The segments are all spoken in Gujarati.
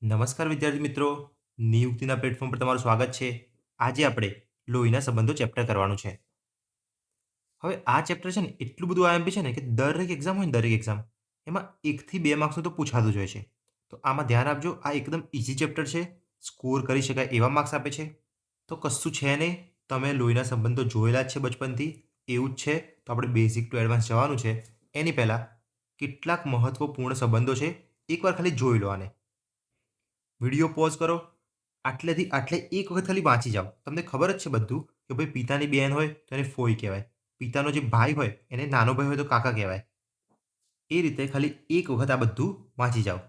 નમસ્કાર વિદ્યાર્થી મિત્રો, નિયુક્તિના પ્લેટફોર્મ પર તમારું સ્વાગત છે. આજે આપણે લોહીના સંબંધો ચેપ્ટર કરવાનું છે. હવે આ ચેપ્ટર છે ને એટલું બધું આઈએમપી છે ને કે દરેક એક્ઝામ હોય ને દરેક એક્ઝામ એમાં 1 થી 2 માર્ક્સનું તો પૂછાતું જ હોય છે. તો આમાં ધ્યાન આપજો, આ એકદમ ઇઝી ચેપ્ટર છે, સ્કોર કરી શકાય એવા માર્ક્સ આપે છે. તો કશું છે નહીં, તમે લોહીના સંબંધો જોયેલા જ છે બચપનથી, એવું જ છે. તો આપણે બેઝિક ટુ એડવાન્સ જવાનું છે. એની પહેલાં કેટલાક મહત્વપૂર્ણ સંબંધો છે, એકવાર ખાલી જોઈ લો આને. વિડીયો પોઝ કરો, આટલેથી આટલે એક વખત ખાલી વાંચી જાઓ. તમને ખબર જ છે બધું કે ભાઈ પિતાની બેન હોય તો એને ફોઈ કહેવાય. પિતાનો જે ભાઈ હોય એને નાનો ભાઈ હોય તો કાકા કહેવાય. એ રીતે ખાલી એક વખત આ બધું વાંચી જાઓ.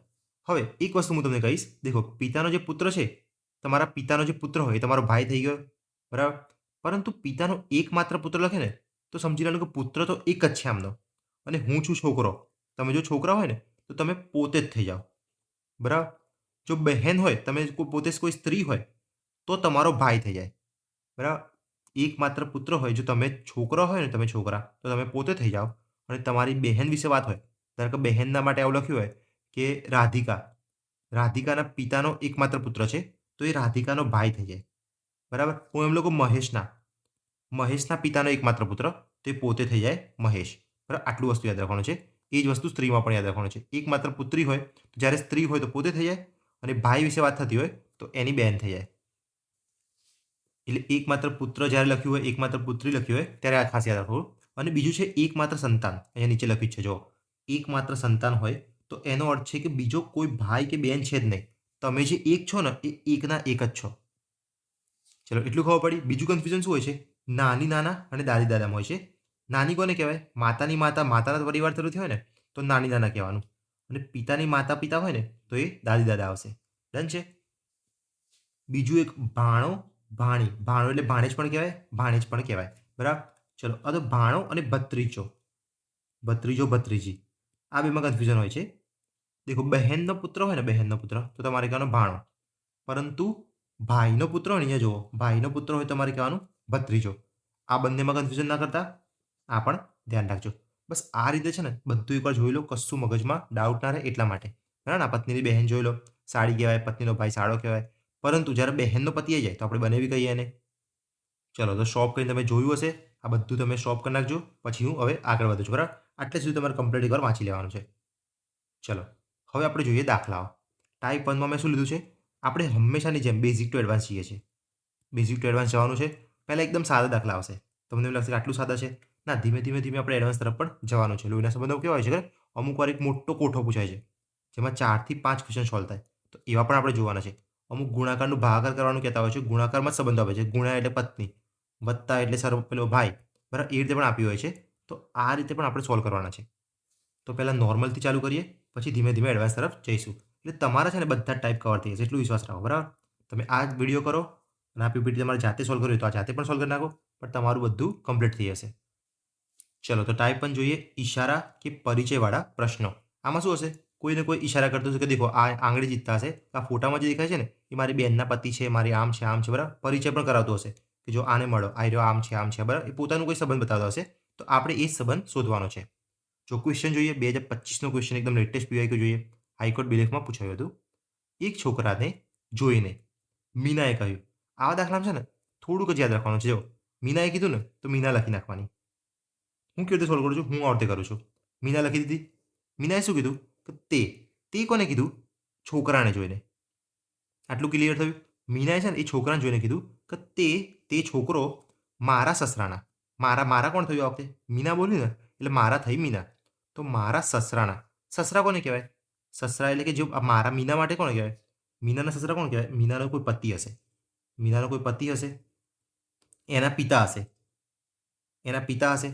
હવે એક વસ્તુ હું તમને કહીશ, દેખો પિતાનો જે પુત્ર છે, તમારા પિતાનો જે પુત્ર હોય એ તમારો ભાઈ થઈ ગયો, બરાબર? પરંતુ પિતાનો એકમાત્ર પુત્ર લખે ને તો સમજી લેવાનું કે પુત્ર તો એક જ છે આમનો, અને હું છું છોકરો. તમે જો છોકરા હોય ને તો તમે પોતે જ થઈ જાઓ, બરાબર? જો બહેન હોય, તમે પોતે કોઈ સ્ત્રી હોય તો તમારો ભાઈ થઈ જાય, બરાબર? એકમાત્ર પુત્ર હોય, જો તમે છોકરો હોય ને, તમે છોકરા, તો તમે પોતે થઈ જાઓ. અને તમારી બહેન વિશે વાત હોય, ધારો કે બહેનના માટે આવું લખ્યું હોય કે રાધિકા, રાધિકાના પિતાનો એકમાત્ર પુત્ર છે તો એ રાધિકાનો ભાઈ થઈ જાય, બરાબર? હું એમ લોકો મહેશના, મહેશના પિતાનો એકમાત્ર પુત્ર તો એ પોતે થઈ જાય મહેશ, બરાબર? આટલું વસ્તુ યાદ રાખવાનું છે. એ જ વસ્તુ સ્ત્રીમાં પણ યાદ રાખવાનું છે. એકમાત્ર પુત્રી હોય તો જ્યારે સ્ત્રી હોય તો પોતે થઈ જાય, અને ભાઈ વિશે વાત થતી હોય તો એની બેન થઈ જાય. એટલે એકમાત્ર પુત્ર જ્યારે લખ્યું હોય, એકમાત્ર પુત્રી લખ્યું હોય ત્યારે આ ખાસ યાદ રાખવું. અને બીજું છે એકમાત્ર સંતાન, અહીંયા નીચે લખ્યું છે જો, એકમાત્ર સંતાન હોય તો એનો અર્થ છે કે બીજો કોઈ ભાઈ કે બેન છે જ નહીં. તમે જે એક છો ને એ એકના એક જ છો. ચલો એટલું ખબર પડી. બીજું કન્ફ્યુઝન શું હોય છે? નાની નાના અને દાદી દાદામાં હોય છે. નાની કોને કહેવાય? માતાની માતા, માતાના પરિવાર તરફથી હોય ને તો નાની નાના કહેવાનું, અને પિતાની માતા પિતા હોય ને તો એ દાદી દાદા આવશે. ડન છે. બીજું એક ભાણો, ભાણી. ભાણો એટલે ભાણેજ પણ કહેવાય, ભાણેજ પણ કહેવાય, બરાબર? ચલો આ તો ભાણો અને ભત્રીજો, ભત્રીજો ભત્રીજી, આ બેમાં કન્ફ્યુઝન હોય છે. દેખો બહેનનો પુત્ર હોય ને, બહેનનો પુત્ર તો તમારે કહેવાનો ભાણો, પરંતુ ભાઈનો પુત્ર હોય ને, અહીંયા જુઓ, ભાઈનો પુત્ર હોય તમારે કહેવાનું ભત્રીજો. આ બંનેમાં કન્ફ્યુઝન ના કરતા, આ પણ ધ્યાન રાખજો. બસ આ રીતે છે ને બધું એકવાર જોઈ લો, કશું મગજમાં ડાઉટ ના રહે એટલા માટે, બરાબર? આ પત્નીની બહેન જોઈ લો, સાડી કહેવાય, પત્નીનો ભાઈ સાડો કહેવાય. પરંતુ જ્યારે બહેનનો પતિ આવી જાય તો આપણે બનેવી કહીએ એને. ચલો તો સ્ટોપ કરીને તમે જોયું હશે, આ બધું તમે સ્ટોપ કરી નાખજો. પછી હું હવે આગળ વધું છું, બરાબર? આટલે સુધી તમારે કમ્પ્લીટ એકવાર વાંચી લેવાનું છે. ચલો હવે આપણે જોઈએ દાખલાઓ. ટાઈપ 1માં મેં શું લીધું છે? આપણે હંમેશાની જેમ બેઝિક ટુ એડવાન્સ જઈએ છીએ. બેઝિક ટુ એડવાન્સ જવાનું છે. પહેલાં એકદમ સાદા દાખલા આવશે. તમને એવું લાગશે કે આટલું સાદા છે. ના, ધીમે ધીમે ધીમે આપણે એડવાન્સ તરફ પણ જવાનું છે. લોહીના સંબંધો કેવા હોય છે કે અમુક વાર એક મોટો કોઠો પૂછાય છે જેમાં 4 થી 5 ક્વેશ્ચન સોલ્વ થાય, તો એવા પણ આપણે જોવાના છે. અમુક ગુણાકારનું ભાગાકાર કરવાનું કહેતા હોય છે, ગુણાકારમાં જ સંબંધો આપે છે. ગુણ્યા એટલે પત્ની, વત્તા એટલે પેલો ભાઈ, બરાબર? એ રીતે પણ આપ્યું હોય છે. તો આ રીતે પણ આપણે સોલ્વ કરવાના છે. તો પહેલાં નોર્મલથી ચાલુ કરીએ, પછી ધીમે ધીમે એડવાન્સ તરફ જઈશું. એટલે તમારા છે ને બધા ટાઈપ કવર થઈ જશે, એટલું વિશ્વાસ રાખો, બરાબર? તમે આ જ વિડીયો કરો અને આ પીપીટી તમારે જાતે સોલ્વ કરવી હોય તો આ જાતે પણ સોલ્વ કરી નાખો, પણ તમારું બધું કમ્પ્લીટ થઈ જશે. ચલો તો ટાઈપ 1 જોઈએ, ઈશારા કે પરિચયવાળા પ્રશ્નો. આમાં શું હશે? કોઈને કોઈ ઈશારા કરતો હશે કે દેખો આ આંગળી જીતતા હશે, આ ફોટામાં જે દેખાય છે ને એ મારી બેનના પતિ છે, મારી આમ છે, આમ છે, બરાબર? પરિચય પણ કરાવતો હશે કે જો આને મળો, આ રહ્યો આમ છે, બરાબર? એ પોતાનું કોઈ સંબંધ બતાવતો હશે, તો આપણે એ સંબંધ શોધવાનો છે. જો ક્વેશ્ચન જોઈએ, 2025નો ક્વેશ્ચન, એકદમ લેટેસ્ટ પીવાયક્યુ જોઈએ, હાઈકોર્ટ બિલેફમાં પૂછાયું હતું. એક છોકરાને જોઈને મીનાએ કહ્યું, આવા દાખલામાં છે ને થોડુંક જ યાદ રાખવાનું છે. જો મીનાએ કીધું ને તો મીના લખી નાખવાની. હું કેવી રીતે સોલ્વ કરું છું? હું આ રીતે કરું છું. મીના લખી દીધી. મીનાએ શું કીધું કે તે કોને કીધું? છોકરાને જોઈને. આટલું ક્લિયર થયું? મીનાએ છે ને એ છોકરાને જોઈને કીધું કે તે છોકરો મારા સસરાના, મારા મારા કોણ થયું આ વખતે? મીના બોલી ને એટલે મારા થઈ મીના. તો મારા સસરાના, સસરા કોને કહેવાય? સસરા એટલે કે જો મારા મીના માટે કોને કહેવાય? મીનાના સસરા કોણ કહેવાય? મીનાનો કોઈ પતિ હશે, મીનાનો કોઈ પતિ હશે, એના પિતા હશે, એના પિતા હશે.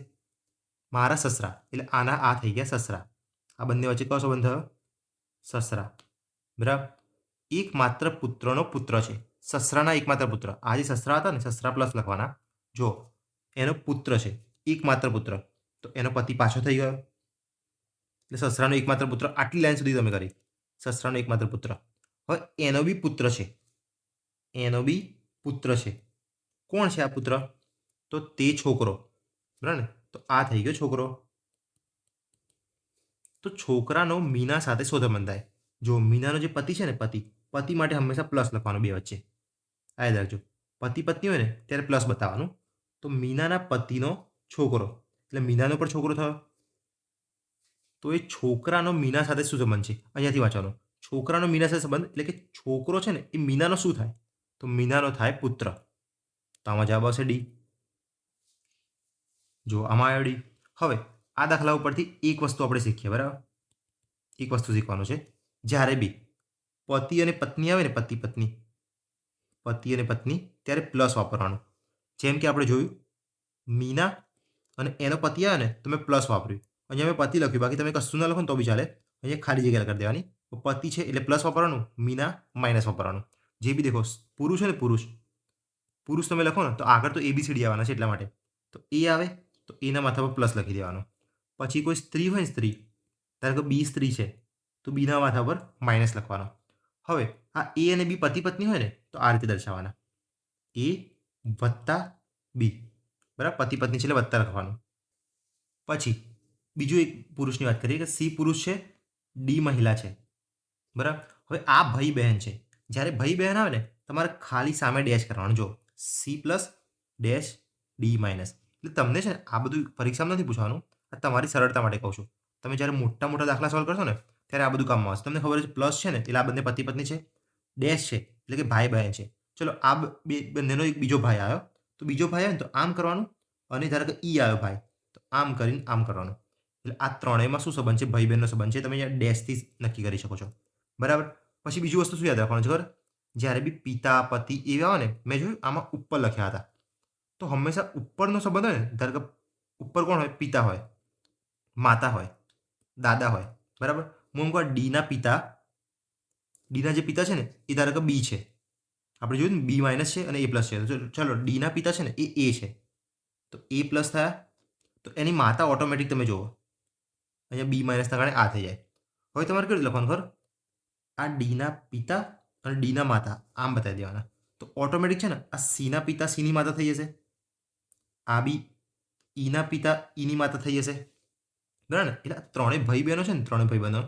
મારા સસરા એટલે આના આ થઈ ગયા સસરા. આ બંને વચ્ચે કયો સંબંધ થયો? સસરા, બરાબર? એકમાત્ર પુત્રનો પુત્ર છે, સસરાના એકમાત્ર પુત્ર. આ જે સસરા હતા ને, સસરા પ્લસ લખવાના. જો એનો પુત્ર છે, એકમાત્ર પુત્ર, તો એનો પતિ પાછો થઈ ગયો. એટલે સસરાનો એકમાત્ર પુત્ર, આટલી લાઈન સુધી તમે કરી. સસરાનો એકમાત્ર પુત્ર. હવે એનો બી પુત્ર છે, એનો બી પુત્ર છે. કોણ છે આ પુત્ર? તો તે છોકરો, બરાબર ને? તો આ થઈ ગયો છોકરો. તો છોકરાનો મીના સાથે શું સંબંધ થાય? જો મીનાનો જે પતિ છે ને, પતિ, પતિ માટે હંમેશા પ્લસ લખવાનું બે વચ્ચે, આ યાદ રાખજો. પતિ પત્ની હોય ને ત્યારે પ્લસ બતાવવાનું. તો મીનાના પતિનો છોકરો એટલે મીનાનો પણ છોકરો થયો. તો એ છોકરાનો મીના સાથે શું સંબંધ છે? અહીંયાથી વાંચવાનું. છોકરાનો મીના સાથે સંબંધ એટલે કે છોકરો છે ને એ મીનાનો શું થાય? તો મીનાનો થાય પુત્ર. તો આમાં જવાબ આવશે ડી. જો આમાં આવ્યો ડી. હવે આ દાખલા ઉપરથી એક વસ્તુ આપણે શીખીએ, બરાબર? એક વસ્તુ શીખવાનું છે. જ્યારે બી પતિ અને પત્ની આવે ને, પતિ અને પત્ની ત્યારે પ્લસ વાપરવાનું. જેમ કે આપણે જોયું મીના અને એનો પતિ આવે ને તો મેં પ્લસ વાપર્યું. અહીંયા મેં પતિ લખ્યું, બાકી તમે કશું ના લખો ને તો બી ચાલે. અહીંયા ખાલી જગ્યા કરી દેવાની. પતિ છે એટલે પ્લસ વાપરવાનું, મીના માઇનસ વાપરવાનું. જે બી દેખો પુરુષ છે ને, પુરુષ તમે લખો ને તો આગળ તો ABCD આવવાના છે, એટલા માટે તો એ આવે તો એના માથા પર પ્લસ લખી દેવાનો. પછી કોઈ સ્ત્રી હોય ને, સ્ત્રી ધારો કે બી સ્ત્રી છે તો બીના માથા પર માઇનસ લખવાનો. હવે આ એ અને બી પતિ પત્ની હોય ને તો આ રીતે દર્શાવવાના, એ વત્તા બી, બરાબર? પતિ પત્ની છે એટલે વત્તા લખવાનું. પછી બીજું એક પુરુષની વાત કરીએ કે સી પુરુષ છે, ડી મહિલા છે, બરાબર? હવે આ ભાઈ બહેન છે. જ્યારે ભાઈ બહેન આવે ને તમારે ખાલી સામે ડેશ કરવાનું. જો C plus dash D minus, એટલે તમને છે ને આ બધું પરીક્ષામાં નથી પૂછવાનું, આ તમારી સરળતા માટે કહું છું. તમે જ્યારે મોટા મોટા દાખલા સોલ્વ કરશો ને ત્યારે આ બધું કામમાં આવશે. તમને ખબર છે પ્લસ છે ને એટલે આ બંને પતિ પત્ની છે, ડેશ છે એટલે કે ભાઈ બહેન છે. ચલો આ બંનેનો એક બીજો ભાઈ આવ્યો તો બીજો ભાઈ આવે ને તો આમ કરવાનું, અને ધારો કે ઈ આવ્યો ભાઈ તો આમ કરીને આમ કરવાનું. એટલે આ ત્રણેયમાં શું સંબંધ છે? ભાઈ બહેનનો સંબંધ છે. તમે અહીંયા ડેશથી નક્કી કરી શકો છો, બરાબર? પછી બીજું વસ્તુ શું યાદ રાખવાનું છે ખબર? જ્યારે બી પિતા પતિ એવા આવે ને, મેં જોયું આમાં ઉપર લખ્યા હતા, તો હંમેશા ઉપરનો સંબંધ હોય ને, ધારો કે ઉપર કોણ હોય? પિતા હોય, માતા હોય, દાદા હોય, બરાબર? હું કહું ડીના જે પિતા છે ને એ ધારો કે બી છે. આપણે જોયું ને બી માઇનસ છે અને એ પ્લસ છે. ચલો ડીના પિતા છે ને એ છે તો એ પ્લસ થયા. તો એની માતા ઓટોમેટિક તમે જુઓ અહીંયા બી માઇનસના કારણે આ થઈ જાય. હવે તમારે કેવું લખવાનું ખબર? આ ડીના પિતા અને ડીના માતા આમ બતાવી દેવાના. તો ઓટોમેટિક છે ને આ સીના પિતા સીની માતા થઈ જશે, આ બી ઈના પિતા ઈની માતા થઈ જશે, બરાબર ને? એટલે ત્રણેય ભાઈ બહેનો છે ને, ત્રણેય ભાઈ બહેનો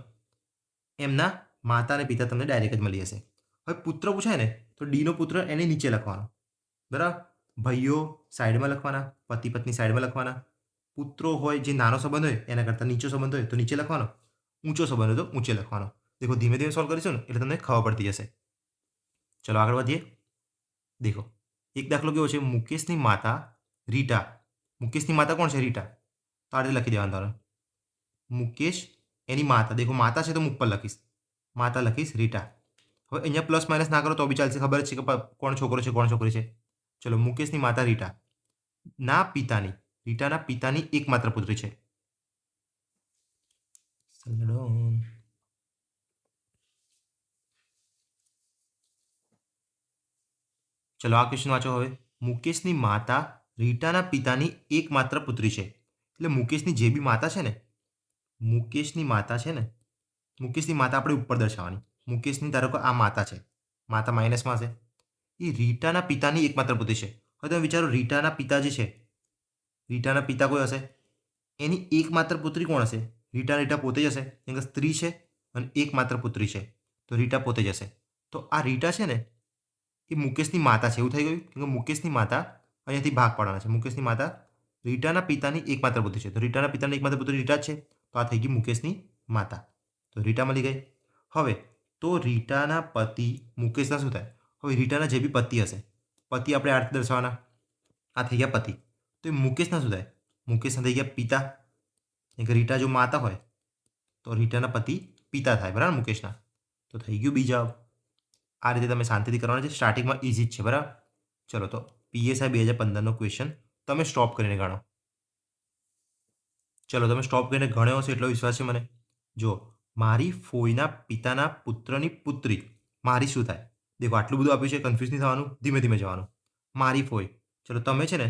એમના માતા અને પિતા તમને ડાયરેક્ટ જ મળી જશે. હવે પુત્ર પૂછાય ને તો ડીનો પુત્ર એને નીચે લખવાનો, બરાબર? ભાઈઓ સાઈડમાં લખવાના, પતિ પત્ની સાઈડમાં લખવાના. પુત્રો હોય જે નાનો સંબંધ હોય એના કરતાં નીચો સંબંધ હોય તો નીચે લખવાનો, ઊંચો સંબંધ હોય તો ઊંચે લખવાનો. દેખો ધીમે ધીમે સોલ્વ કરીશું ને એટલે તમને ખબર પડતી જશે. ચલો આગળ વધીએ. દેખો એક દાખલો કેવો છે? મુકેશની માતા રીટા. મુકેશની માતા કોણ છે? રીટા. તો આ રીતે લખી દેવાનું તારે. મુકેશ એની માતા, દેખો માતા છે તો હું ઉપર લખીશ, માતા લખીશ રીટા. હવે અહીંયા પ્લસ માઇનસ ના કરો તો બી ચાલશે, ખબર જ છે કે કોણ છોકરો છે કોણ છોકરી છે. ચલો મુકેશની માતા રીટા ના પિતાની, રીટાના પિતાની એકમાત્ર પુત્રી છે. ચલો આ ક્વેશ્ચન વાંચો હવે. મુકેશની માતા રીટાના પિતાની એકમાત્ર પુત્રી છે. એટલે મુકેશની જે બી માતા છે ને, મુકેશની માતા આપણે ઉપર દર્શાવવાની. મુકેશની ધારો કે આ માતા છે, માતા માઇનસમાં છે, એ રીટાના પિતાની એકમાત્ર પુત્રી છે. હવે તમે વિચારો રીટાના પિતા જે છે, રીટાના પિતા કોઈ હશે, એની એકમાત્ર પુત્રી કોણ હશે? રીટા પોતે જ હશે, કેમ કે સ્ત્રી છે અને એકમાત્ર પુત્રી છે તો રીટા પોતે જ હશે. તો આ રીટા છે ને એ મુકેશની માતા છે, એવું થઈ ગયું. કેમ કે મુકેશની માતા અહીંયાથી ભાગ પાડવાના છે. મુકેશની માતા રીટાના પિતાની એકમાત્ર પુત્રી છે તો રીટાના પિતાની એકમાત્ર પુત્રી રીટા જ છે, તો આ થઈ ગઈ મુકેશની માતા. તો રીટા મળી ગઈ. હવે તો રીટાના પતિ મુકેશના શું થાય? હવે રીટાના જે બી પતિ હશે, પતિ આપણે આ રીતે દર્શાવવાના, આ થઈ ગયા પતિ. તો એ મુકેશના શું થાય? મુકેશના થઈ ગયા પિતા. કે રીટા જો માતા હોય તો રીટાના પતિ પિતા થાય, બરાબર? મુકેશના. તો થઈ ગયું બીજા. આ રીતે તમે શાંતિથી કરવાના છે. સ્ટાર્ટિંગમાં ઇઝી જ છે, બરાબર? ચલો તો PSI 2015નો ક્વેશ્ચન તમે સ્ટોપ કરીને ગણો. ચલો તમે સ્ટોપ કરીને ગણ્યો હશે એટલો વિશ્વાસ છે મને. જો મારી ફોઈના પિતાના પુત્રની પુત્રી મારી શું થાય? દેખો આટલું બધું આપ્યું છે, કન્ફ્યુઝ નહીં થવાનું, ધીમે ધીમે જવાનું. મારી ફોઈ, ચલો તમે છે ને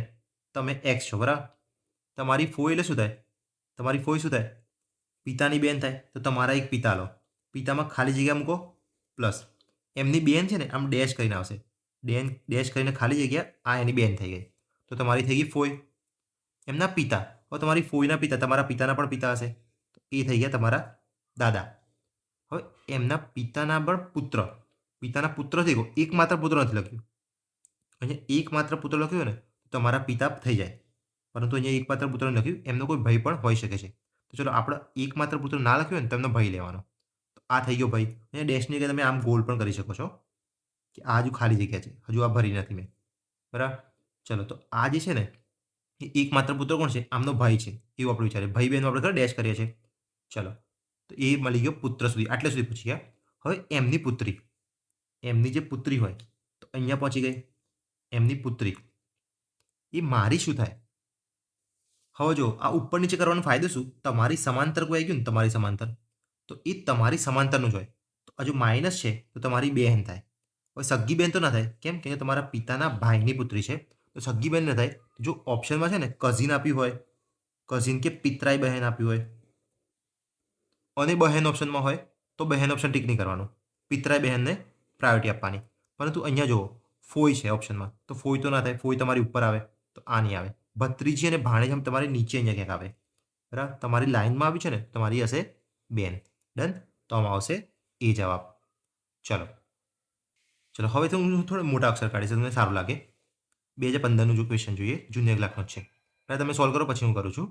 તમે એક્સ છો, બરાબર? તમારી ફોઈ એટલે શું થાય? તમારી ફોઈ શું થાય? પિતાની બેન થાય. તો તમારા એક પિતા લો, પિતામાં ખાલી જગ્યા મૂકો પ્લસ, એમની બેન છે ને આમ ડેશ કરીને આવશે, ડેશ કરીને ખાલી જગ્યા, આ એની બેન થઈ ગઈ તો તમારી થઈ ગઈ ફોઈ. એમના પિતા, હવે તમારી ફોઈના પિતા તમારા પિતાના પણ પિતા હશે તો એ થઈ ગયા તમારા દાદા. હવે એમના પિતાના પણ પુત્ર, પિતાના પુત્ર થઈ ગયો, એકમાત્ર પુત્ર નથી લખ્યું. અહીંયા એકમાત્ર પુત્ર લખ્યું હોય ને તો તમારા પિતા થઈ જાય, પરંતુ અહીંયા એકમાત્ર પુત્ર લખ્યું, એમનો કોઈ ભાઈ પણ હોઈ શકે છે. તો ચલો આપણે એકમાત્ર પુત્ર ના લખ્યું હોય ને તો એમનો ભાઈ લેવાનો. તો આ થઈ ગયો ભાઈ. અહીંયા ડેશની જગ્યાએ તમે આમ ગોલ પણ કરી શકો છો કે આ હજુ ખાલી જગ્યા છે, હજુ આ ભરી નથી મેં. બરાબર. ચલો તો આ જે છે ને એ એકમાત્ર પુત્ર કોણ છે? આમનો ભાઈ છે એવું આપણે વિચારીએ. ભાઈ બહેન આપણે ડેશ કરીએ છીએ. ચલો તો એ મળી ગયો પુત્ર સુધી, આટલે સુધી પૂછી ગયા. હવે એમની પુત્રી, એમની જે પુત્રી હોય તો અહીંયા પહોંચી ગઈ. એમની પુત્રી એ મારી શું થાય? હવે જો આ ઉપર નીચે કરવાનો ફાયદો શું? તમારી સમાંતર કોઈ આવી ગયું ને, તમારી સમાંતર, તો એ તમારી સમાંતરનું જ હોય. તો હજુ માઇનસ છે તો તમારી બહેન થાય. હવે સગ્ગી બહેન તો ના થાય, કેમ કે તમારા પિતાના ભાઈની પુત્રી છે, તો સગ્ગી બહેન ન થાય. જો ઓપ્શનમાં છે ને કઝિન આપ્યું હોય, કઝિન કે પિતરાઈ બહેન આપ્યું હોય અને બહેન ઓપ્શનમાં હોય તો બહેન ઓપ્શન ટીક નહીં કરવાનું, પિતરાઈ બહેનને પ્રાયોરિટી આપવાની. પરંતુ અહીંયા જુઓ ફોઈ છે ઓપ્શનમાં, તો ફોઈ તો ના થાય, ફોઈ તમારી ઉપર આવે તો આ નહીં આવે. ભત્રીજી અને ભાણેજ આમ તમારી નીચે અહીંયા ક્યાંક આવે. બરાબર. તમારી લાઈનમાં આવી છે ને તમારી હશે બેન. ડન. તો આમાં આવશે એ જવાબ. ચલો ચલો હવે તો હું થોડા મોટા અક્ષર કાઢીશ, તમને સારું લાગે. 2015નું જો ક્વેશ્ચન જોઈએ, જુનિયર ક્લાસનો જ છે. પહેલાં તમે સોલ્વ કરો પછી હું કરું છું.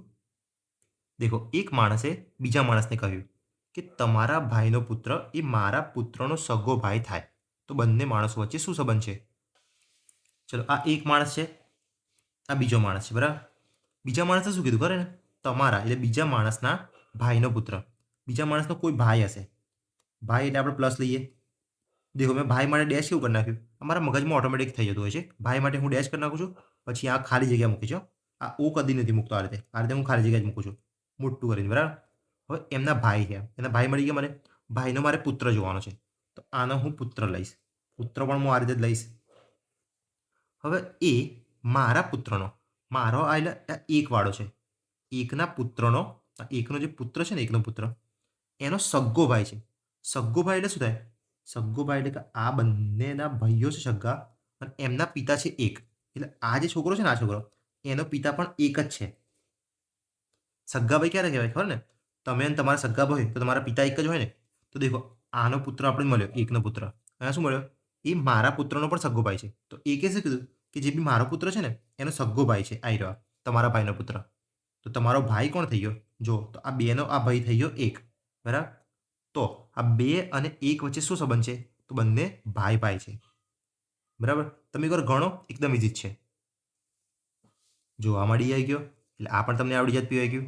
દેખો, એક માણસે બીજા માણસને કહ્યું કે તમારા ભાઈનો પુત્ર એ મારા પુત્રનો સગો ભાઈ થાય, તો બંને માણસો વચ્ચે શું સંબંધ છે? ચલો આ એક માણસ છે, આ બીજો માણસ છે. બરાબર. બીજા માણસે શું કીધું? કરે ને તમારા એટલે બીજા માણસના ભાઈનો પુત્ર. બીજા માણસનો કોઈ ભાઈ હશે. ભાઈ એટલે આપણે પ્લસ લઈએ. દેખો મેં ભાઈ માટે ડેશ કેવું કરી નાખ્યું? અમારા મગજમાં ઓટોમેટિક થઈ જતું હોય છે. ભાઈ માટે હું ડેશ કરી નાખું છું, પછી આ ખાલી જગ્યા મૂકી છો. આ ઓ કદી નથી મૂકતો આ રીતે હું ખાલી જગ્યા જ મૂકું છું મોટું કરીને. બરાબર. હવે એમના ભાઈ છે, એના ભાઈ મળી ગયા મને. ભાઈનો મારે પુત્ર જોવાનો છે, તો આનો હું પુત્ર લઈશ. પુત્ર પણ હું આ રીતે જ લઈશ. હવે એ મારા પુત્રનો, મારો આ એટલે એક વાળો છે, એકના પુત્રનો, એકનો જે પુત્ર છે ને, એકનો પુત્ર એનો સગ્ગો ભાઈ છે. સગ્ગો ભાઈ એટલે શું થાય? સગ્ગો ભાઈ એટલે કે આ બંનેના ભાઈઓ છે સગ્ગા, અને એમના પિતા છે એક. એટલે આ જે છોકરો છે ને, આ છોકરો એનો પિતા પણ એક જ છે. સગ્ગા ભાઈ ક્યારે કહેવાય ખબર ને? તમે અને તમારા સગ્ગા ભાઈ તો તમારા પિતા એક જ હોય ને. તો દેખો આનો પુત્ર આપણે મળ્યો, એકનો પુત્ર. અહીંયા શું મળ્યો? એ મારા પુત્રનો પણ સગ્ગો ભાઈ છે. તો એ કે શું કીધું કે જે બી મારો પુત્ર છે ને એનો સગ્ગો ભાઈ છે, આવી રહ્યો તમારા ભાઈનો પુત્ર. તો તમારો ભાઈ કોણ થઈ ગયો? જો તો આ બેનો આ ભાઈ થઈ ગયો એક. બરાબર. તો આ 2 અને 1 વચ્ચે શું સંબંધ છે? તો બંને ભાઈ ભાઈ છે. બરાબર. તમે એકવાર ગણો, એકદમ ઇઝી જ છે. જો આમાં ડી આવી ગયો એટલે આ પણ તમને આવડી જાય પી આવી ગયું.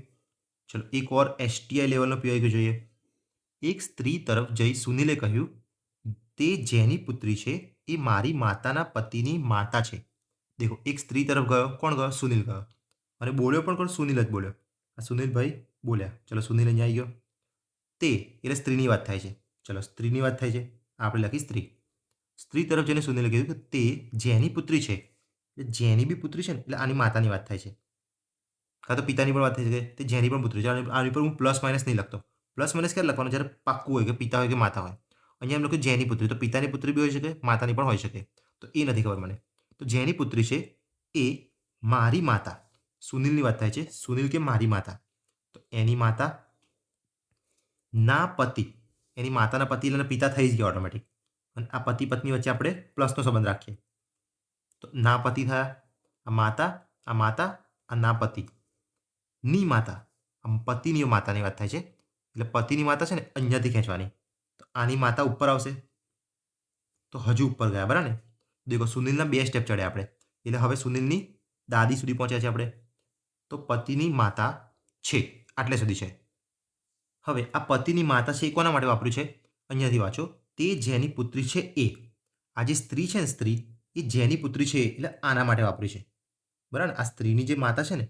ચલો એક ઓર એસટીઆઈ લેવલનો પી આવી ગયો જોઈએ. એક સ્ત્રી તરફ જઈ સુનિલે કહ્યું, તે જેની પુત્રી છે એ મારી માતાના પતિની માતા છે. દેખો એક સ્ત્રી તરફ ગયો, કોણ ગયો? સુનિલ ગયો. અને બોલ્યો પણ કોણ? સુનિલ જ બોલ્યો. આ સુનિલભાઈ બોલ્યા. ચલો સુનિલ અહીંયા આવી ગયો. તે એટલે સ્ત્રીની વાત થાય છે. ચલો સ્ત્રીની વાત થાય છે, આપણે લખી સ્ત્રી. સ્ત્રી તરફ જઈને સુનિલે કીધું કે તે જેની પુત્રી છે, એટલે જેની બી પુત્રી છે ને એટલે આની માતાની વાત થાય છે, કાં તો પિતાની પણ વાત થઈ શકે. તે જેની પણ પુત્રી છે. આની પર હું પ્લસ માઇનસ નહીં લખતો. પ્લસ માઇનસ ક્યારે લખવાનું? જ્યારે પાક્કું હોય કે પિતા હોય કે માતા હોય. અહીંયા એમ લખ્યું જેની પુત્રી, તો પિતાની પુત્રી બી હોઈ શકે, માતાની પણ હોઈ શકે. તો એ નથી ખબર મને. તો જેની પુત્રી છે એ મારી માતા, સુનિલની વાત થાય છે. સુનિલ કે મારી માતા, તો એની માતા ના પતિ, એની માતાના પતિ એટલે પિતા થઈ જ ગયા ઓટોમેટિક. અને આ પતિ પત્ની વચ્ચે આપણે પ્લસનો સંબંધ રાખીએ તો ના પતિ થયા. આ માતા, આ માતા, આ ના પતિ. ની માતા, આમ પતિની માતાની વાત થાય છે. એટલે પતિની માતા છે ને અહીંયાથી ખેંચવાની, તો આની માતા ઉપર આવશે. તો હજુ ઉપર ગયા. બરાબર ને? દેખો સુનિલના 2 સ્ટેપ ચડ્યા આપણે, એટલે હવે સુનિલની દાદી સુધી પહોંચ્યા છે આપણે. તો પતિની માતા છે, આટલે સુધી છે. હવે આ પતિની માતા છે એ કોના માટે વાપર્યું છે? અહીંયાથી વાંચો. તે જેની પુત્રી છે એ, આ જે સ્ત્રી છે ને, સ્ત્રી એ જેની પુત્રી છે એટલે આના માટે વાપરી છે. બરાબર. આ સ્ત્રીની જે માતા છે ને,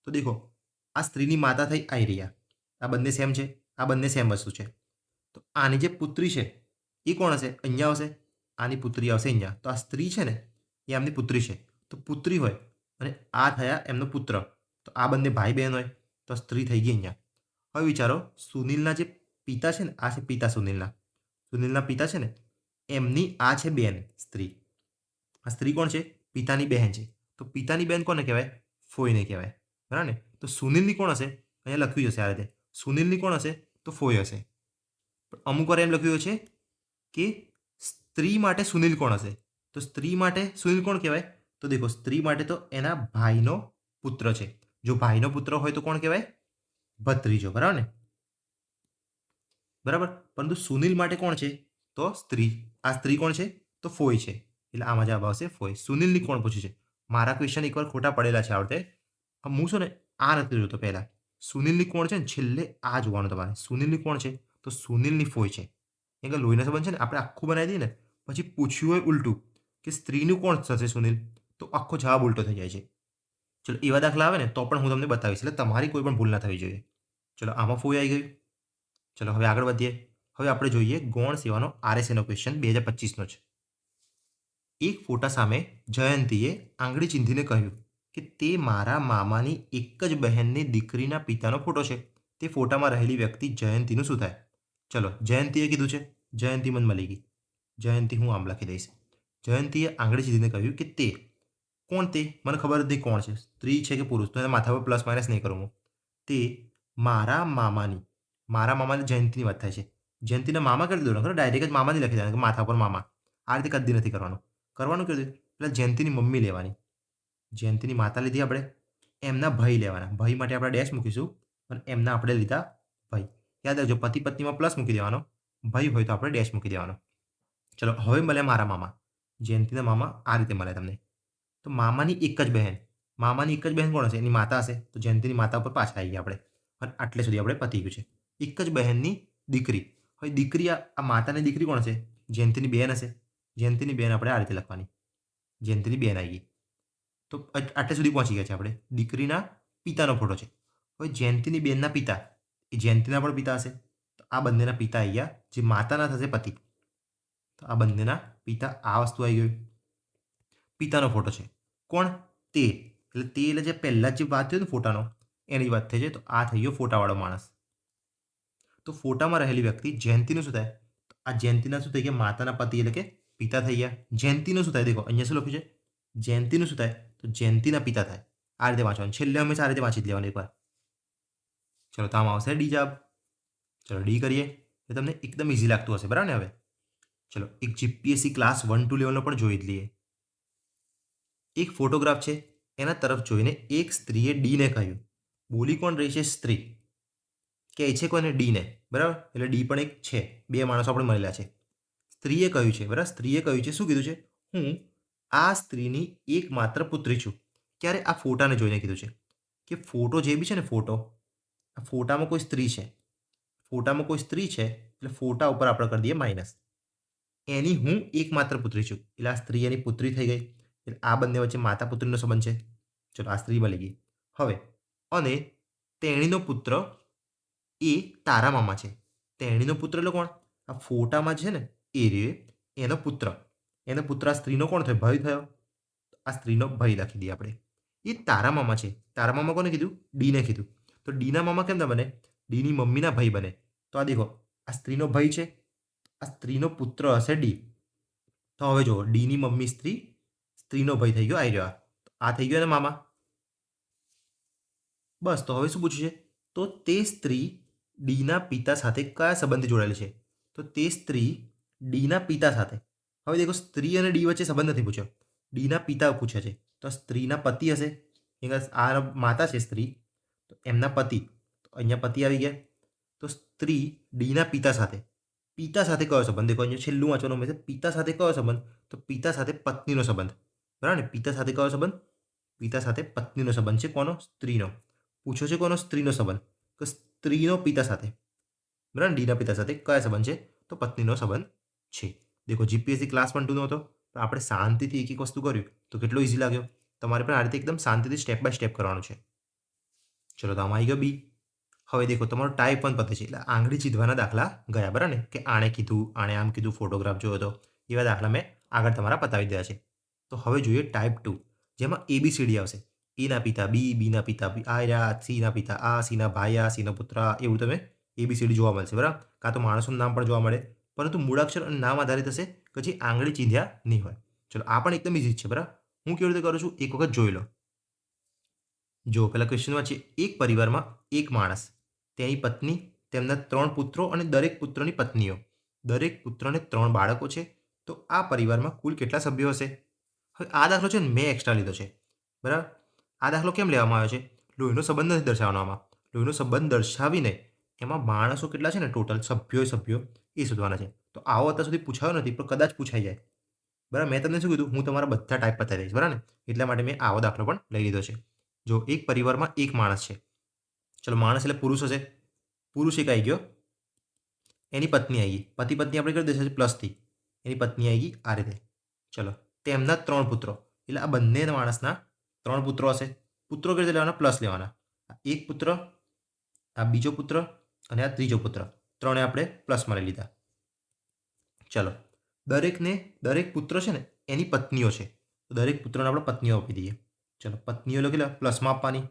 તો દેખો આ સ્ત્રીની માતા થઈ આવી રહ્યા. આ બંને સેમ છે, આ બંને સેમ વસ્તુ છે. તો આની જે પુત્રી છે એ કોણ હશે? અહીંયા આવશે. આની પુત્રી આવશે અહીંયા. તો આ સ્ત્રી છે ને એ આમની પુત્રી છે. તો પુત્રી હોય અને આ થયા એમનો પુત્ર, તો આ બંને ભાઈ બહેન હોય, તો સ્ત્રી થઈ ગઈ અહીંયા. હવે વિચારો, સુનિલના જે પિતા છે ને, આ છે પિતા સુનિલના. સુનિલના પિતા છે ને એમની આ છે બેન, સ્ત્રી. આ સ્ત્રી કોણ છે? પિતાની બહેન છે. તો પિતાની બહેન કોને કહેવાય? ફોઈને કહેવાય. બરાબર ને? તો સુનિલની કોણ હશે? અહીંયા લખ્યું હશે આ રીતે. સુનિલની કોણ હશે? તો ફોઈ હશે. પણ અમુક વાર એમ લખ્યું છે કે સ્ત્રી માટે સુનિલ કોણ હશે? તો સ્ત્રી માટે સુનિલ કોણ કહેવાય? તો દેખો, સ્ત્રી માટે તો એના ભાઈનો પુત્ર છે. જો ભાઈનો પુત્ર હોય તો કોણ કહેવાય? ભત્રીજો, બરાબર ને? બરાબર. પરંતુ સુનિલ માટે કોણ છે? તો સ્ત્રી. આ સ્ત્રી કોણ છે? તો ફોઈ છે. એટલે આમાં જવાબ આવશે ફોઈ. સુનિલની કોણ પૂછ્યું છે? મારા ક્વેશ્ચન એકવાર ખોટા પડેલા છે આ વખતે. હું શું ને આ નથી જોતો પહેલા. સુનિલની કોણ છે ને છેલ્લે આ જોવાનું તમારે. સુનિલની કોણ છે? તો સુનિલની ફોઈ છે. કેમ કે લોહીના સંબંધ છે ને આપણે આખું બનાવી દઈએ ને પછી પૂછ્યું હોય ઉલટું કે સ્ત્રીનું કોણ થશે સુનિલ, તો આખો જવાબ ઉલટો થઈ જાય છે. ચલો, એવા દાખલા આવે ને તો પણ હું તમને બતાવીશ, એટલે તમારી કોઈ પણ ભૂલ ના થવી જોઈએ. ચલો, આમાં ફોઈ આવી ગયું. ચલો, હવે આગળ વધીએ. હવે આપણે જોઈએ ગૌણ સેવાનો આરએસએનો ક્વેશ્ચન 2025નો છે. એક ફોટા સામે જયંતીએ આંગળી ચીંધીને કહ્યું કે તે મારા મામાની એક જ બહેનની દીકરીના પિતાનો ફોટો છે. તે ફોટામાં રહેલી વ્યક્તિ જયંતીનું શું થાય? ચલો, જયંતીએ કીધું છે. જયંતી મને મળી ગઈ. જયંતી હું આમ લખી દઈશ. જયંતીએ આંગળી ચીંધીને કહ્યું કે તે. કોણ તે? મને ખબર જ નહીં કોણ છે, સ્ત્રી છે કે પુરુષ, તો એના માથા પર પ્લસ માઇનસ નહીં કરું હું. તે મારા મામાની જયંતીની વાત થાય છે. જયંતીના મામા કરી દો, ખરો ડાયરેક્ટ જ મામાની લખી દેવાનું કે માથા પર મામા. આ રીતે કદી નથી કરવાનું. કરવાનું કેવું? એટલે જયંતીની મમ્મી લેવાની. જયંતીની માતા લીધી આપણે, એમના ભાઈ લેવાના. ભાઈ માટે આપણે ડેશ મૂકીશું અને એમના આપણે લીધા ભાઈ. યાદ રાખજો, પતિ પત્નીમાં પ્લસ મૂકી દેવાનો, ભાઈ હોય તો આપણે ડેશ મૂકી દેવાનો. ચલો, હવે મળે મારા મામા. જયંતીના મામા આ રીતે મળે તમને. તો મામાની એક જ બહેન. મામાની એક જ બહેન કોણ હશે? એની માતા હશે. તો જયંતીની માતા ઉપર પાછા આવી ગયા આપણે અને આટલે સુધી આપણે પતી ગયું છે. એક જ બહેનની દીકરી. હવે દીકરી, આ માતાની દીકરી કોણ હશે? જયંતીની બેન હશે. જયંતીની બેન આપણે આ રીતે લખવાની. જયંતીની બેન આવી ગઈ. તો આટલે સુધી પહોંચી ગયા છે આપણે. દીકરીના પિતાનો ફોટો છે. હવે જયંતીની બેનના પિતા, એ જયંતીના પણ પિતા હશે. તો આ બંનેના પિતા આવી ગયા, જે માતાના થશે પતિ. તો આ બંનેના પિતા, આ વસ્તુ આવી ગયું. પિતાનો ફોટો છે. કોણ? તે. એટલે તે એટલે જે પહેલાં જે વાત થઈ ને ફોટાનો, એની વાત થઈ છે. તો આ થઈ ગયો ફોટાવાળો માણસ. તો ફોટામાં રહેલી વ્યક્તિ જયંતીનું શું થાય? તો આ જયંતીના શું થઈ ગયા? માતાના પતિ એટલે કે પિતા થઈ ગયા. જયંતીનું શું થાય? દેખો અહીંયા શું લખ્યું છે? જયંતીનું શું થાય? તો જયંતીના પિતા થાય. આ રીતે વાંચવાનું. છેલ્લે હંમેશા આ રીતે વાંચી જ લેવાનું એકવાર. ચલો, તો આમાં આવશે ડી જવાબ. ચલો, ડી કરીએ. એ તમને એકદમ ઇઝી લાગતું હશે, બરાબર ને? હવે ચલો, એક જીપીએસસી ક્લાસ 1-2 લેવલનો પણ જોઈ જ લઈએ. એક ફોટોગ્રાફ છે, એના તરફ જોઈને એક સ્ત્રીએ ડીને કહ્યું. બોલી કોણ રહી છે? સ્ત્રી. કહે છે કોને? ડીને. બરાબર, એટલે ડી પણ એક છે. બે માણસો આપણે મળેલા છે. સ્ત્રીએ કહ્યું છે, બરાબર, સ્ત્રીએ કહ્યું છે. શું કીધું છે? હું આ સ્ત્રીની એકમાત્ર પુત્રી છું. ક્યારે? આ ફોટાને જોઈને કીધું છે કે ફોટો જે બી છે ને, ફોટો, આ ફોટામાં કોઈ સ્ત્રી છે. ફોટામાં કોઈ સ્ત્રી છે એટલે ફોટા ઉપર આપણે કરી દઈએ માઇનસ. એની હું એકમાત્ર પુત્રી છું, એટલે આ સ્ત્રી એની પુત્રી થઈ ગઈ. એટલે આ બંને વચ્ચે માતા પુત્રીનો સંબંધ છે. ચલો, આ સ્ત્રી મળી ગઈ. હવે અને તેણીનો પુત્ર એ તારા મામા છે. તેણીનો પુત્ર એટલે કોણ? આ ફોટામાં છે ને એ રે, એનો પુત્ર. એનો પુત્ર આ સ્ત્રીનો કોણ થયો? ભાઈ થયો. આ સ્ત્રીનો ભાઈ લખી દઈએ આપણે. એ તારા મામા છે. તારા મામા કોને કીધું? ડીને કીધું. તો ડીના મામા કેમ ના બને? ડીની મમ્મીના ભાઈ બને. તો આ દેખો, આ સ્ત્રીનો ભાઈ છે, આ સ્ત્રીનો પુત્ર હશે ડી. તો હવે જુઓ, ડીની મમ્મી સ્ત્રી, સ્ત્રીનો ભાઈ થઈ ગયો આવી રહ્યો. આ થઈ ગયો ને મામા. બસ, તો હવે શું પૂછ્યું છે? તો તે સ્ત્રી ડીના પિતા સાથે કયા સંબંધ જોડાયેલી છે? તો તે સ્ત્રી ડીના પિતા સાથે. હવે દેખો, સ્ત્રી અને ડી વચ્ચે સંબંધ નથી પૂછ્યો, ડીના પિતા પૂછે છે. તો સ્ત્રીના પતિ હશે. આ માતા છે સ્ત્રી, તો એમના પતિ. તો અહીંયા પતિ આવી ગયા. તો સ્ત્રી ડીના પિતા સાથે. પિતા સાથે કયો સંબંધ? દેખો, અહીંયા છેલ્લું વાંચવાનું મળે છે. પિતા સાથે કયો સંબંધ? તો પિતા સાથે પત્નીનો સંબંધ. બરાબર ને? પિતા સાથે કયો સંબંધ? પિતા સાથે પત્નીનો સંબંધ છે. કોનો? સ્ત્રીનો. પૂછો છે કોનો? સ્ત્રીનો સંબંધ. તો સ્ત્રીનો પિતા સાથે, બરાબર, ડીના પિતા સાથે કયા સંબંધ છે? તો પત્નીનો સંબંધ છે. દેખો, જીપીએસસી ક્લાસ 1-2 નો હતો, પણ આપણે શાંતિથી એક એક વસ્તુ કર્યું તો કેટલો ઇઝી લાગ્યો. તમારે પણ આ રીતે એકદમ શાંતિથી સ્ટેપ બાય સ્ટેપ કરવાનું છે. ચલો, તો આમાં આવી ગયો બી. હવે દેખો, તમારો ટાઈપ 1 પતે છે એટલે આંગળી ચીધવાના દાખલા ગયા, બરાબર ને? કે આણે કીધું, આણે આમ કીધું, ફોટોગ્રાફ જોયો હતો, એવા દાખલા મેં આગળ તમારા પતાવી દીધા છે. તો હવે જોઈએ ટાઈપ 2, જેમાં ABCD આવશે. એના પિતા બી, બીના પિતા બી, આ રહ્યા, સીના પિતા આ, સીના ભાઈ આ, સીના પુત્ર આ, એવું તમે ABCD જોવા મળશે, બરાબર? કાં તો માણસોનું નામ પણ જોવા મળે, પરંતુ મૂળાક્ષર અને નામ આધારિત હશે કે જે આંગળી ચીંધ્યા નહીં હોય. ચલો, આ પણ એકદમ ઇઝી છે, બરાબર? હું કેવી રીતે કરું છું એક વખત જોઈ લો. જો પેલા ક્વેશ્ચનમાં છે, એક પરિવારમાં એક માણસ, તેની પત્ની, તેમના 3 પુત્રો અને દરેક પુત્રની પત્નીઓ. દરેક પુત્રને 3 બાળકો છે. તો આ પરિવારમાં કુલ કેટલા સભ્યો હશે? હવે આ દાખલો છે ને મેં એક્સ્ટ્રા લીધો છે, બરાબર? આ દાખલો કેમ લેવામાં આવ્યો છે? લોહીનો સંબંધ નથી દર્શાવવાનો આમાં. લોહીનો સંબંધ દર્શાવીને એમાં માણસો કેટલા છે ને ટોટલ સભ્યો એ શોધવાના છે. તો આવો અત્યાર સુધી પૂછાયો નથી, પણ કદાચ પૂછાઈ જાય. બરાબર? મેં તમને શું કીધું? હું તમારા બધા ટાઈપ બતાવી દઈશ, બરાબર ને? એટલા માટે મેં આવો દાખલો પણ લઈ લીધો છે. જો એક પરિવારમાં એક માણસ છે. ચલો, માણસ એટલે પુરુષ હશે. પુરુષ એક આવી ગયો, એની પત્ની આવી ગઈ. પતિ પત્ની આપણે કરી દઈશું પ્લસથી. એની પત્ની આવી ગઈ આ રીતે. ચલો, તેમના 3 પુત્રો. એટલે આ બંને માણસના 3 પુત્રો હશે. પુત્રો કઈ રીતે લેવાના? પ્લસ લેવાના. આ એક પુત્ર, આ બીજો પુત્ર અને આ ત્રીજો પુત્ર. ત્રણે આપણે પ્લસમાં લઈ લીધા. ચલો, દરેક પુત્ર છે ને એની પત્નીઓ છે. તો દરેક પુત્રને આપણે પત્નીઓ આપી દઈએ. ચલો, પત્નીઓ લખી લો, પ્લસમાં આપવાની.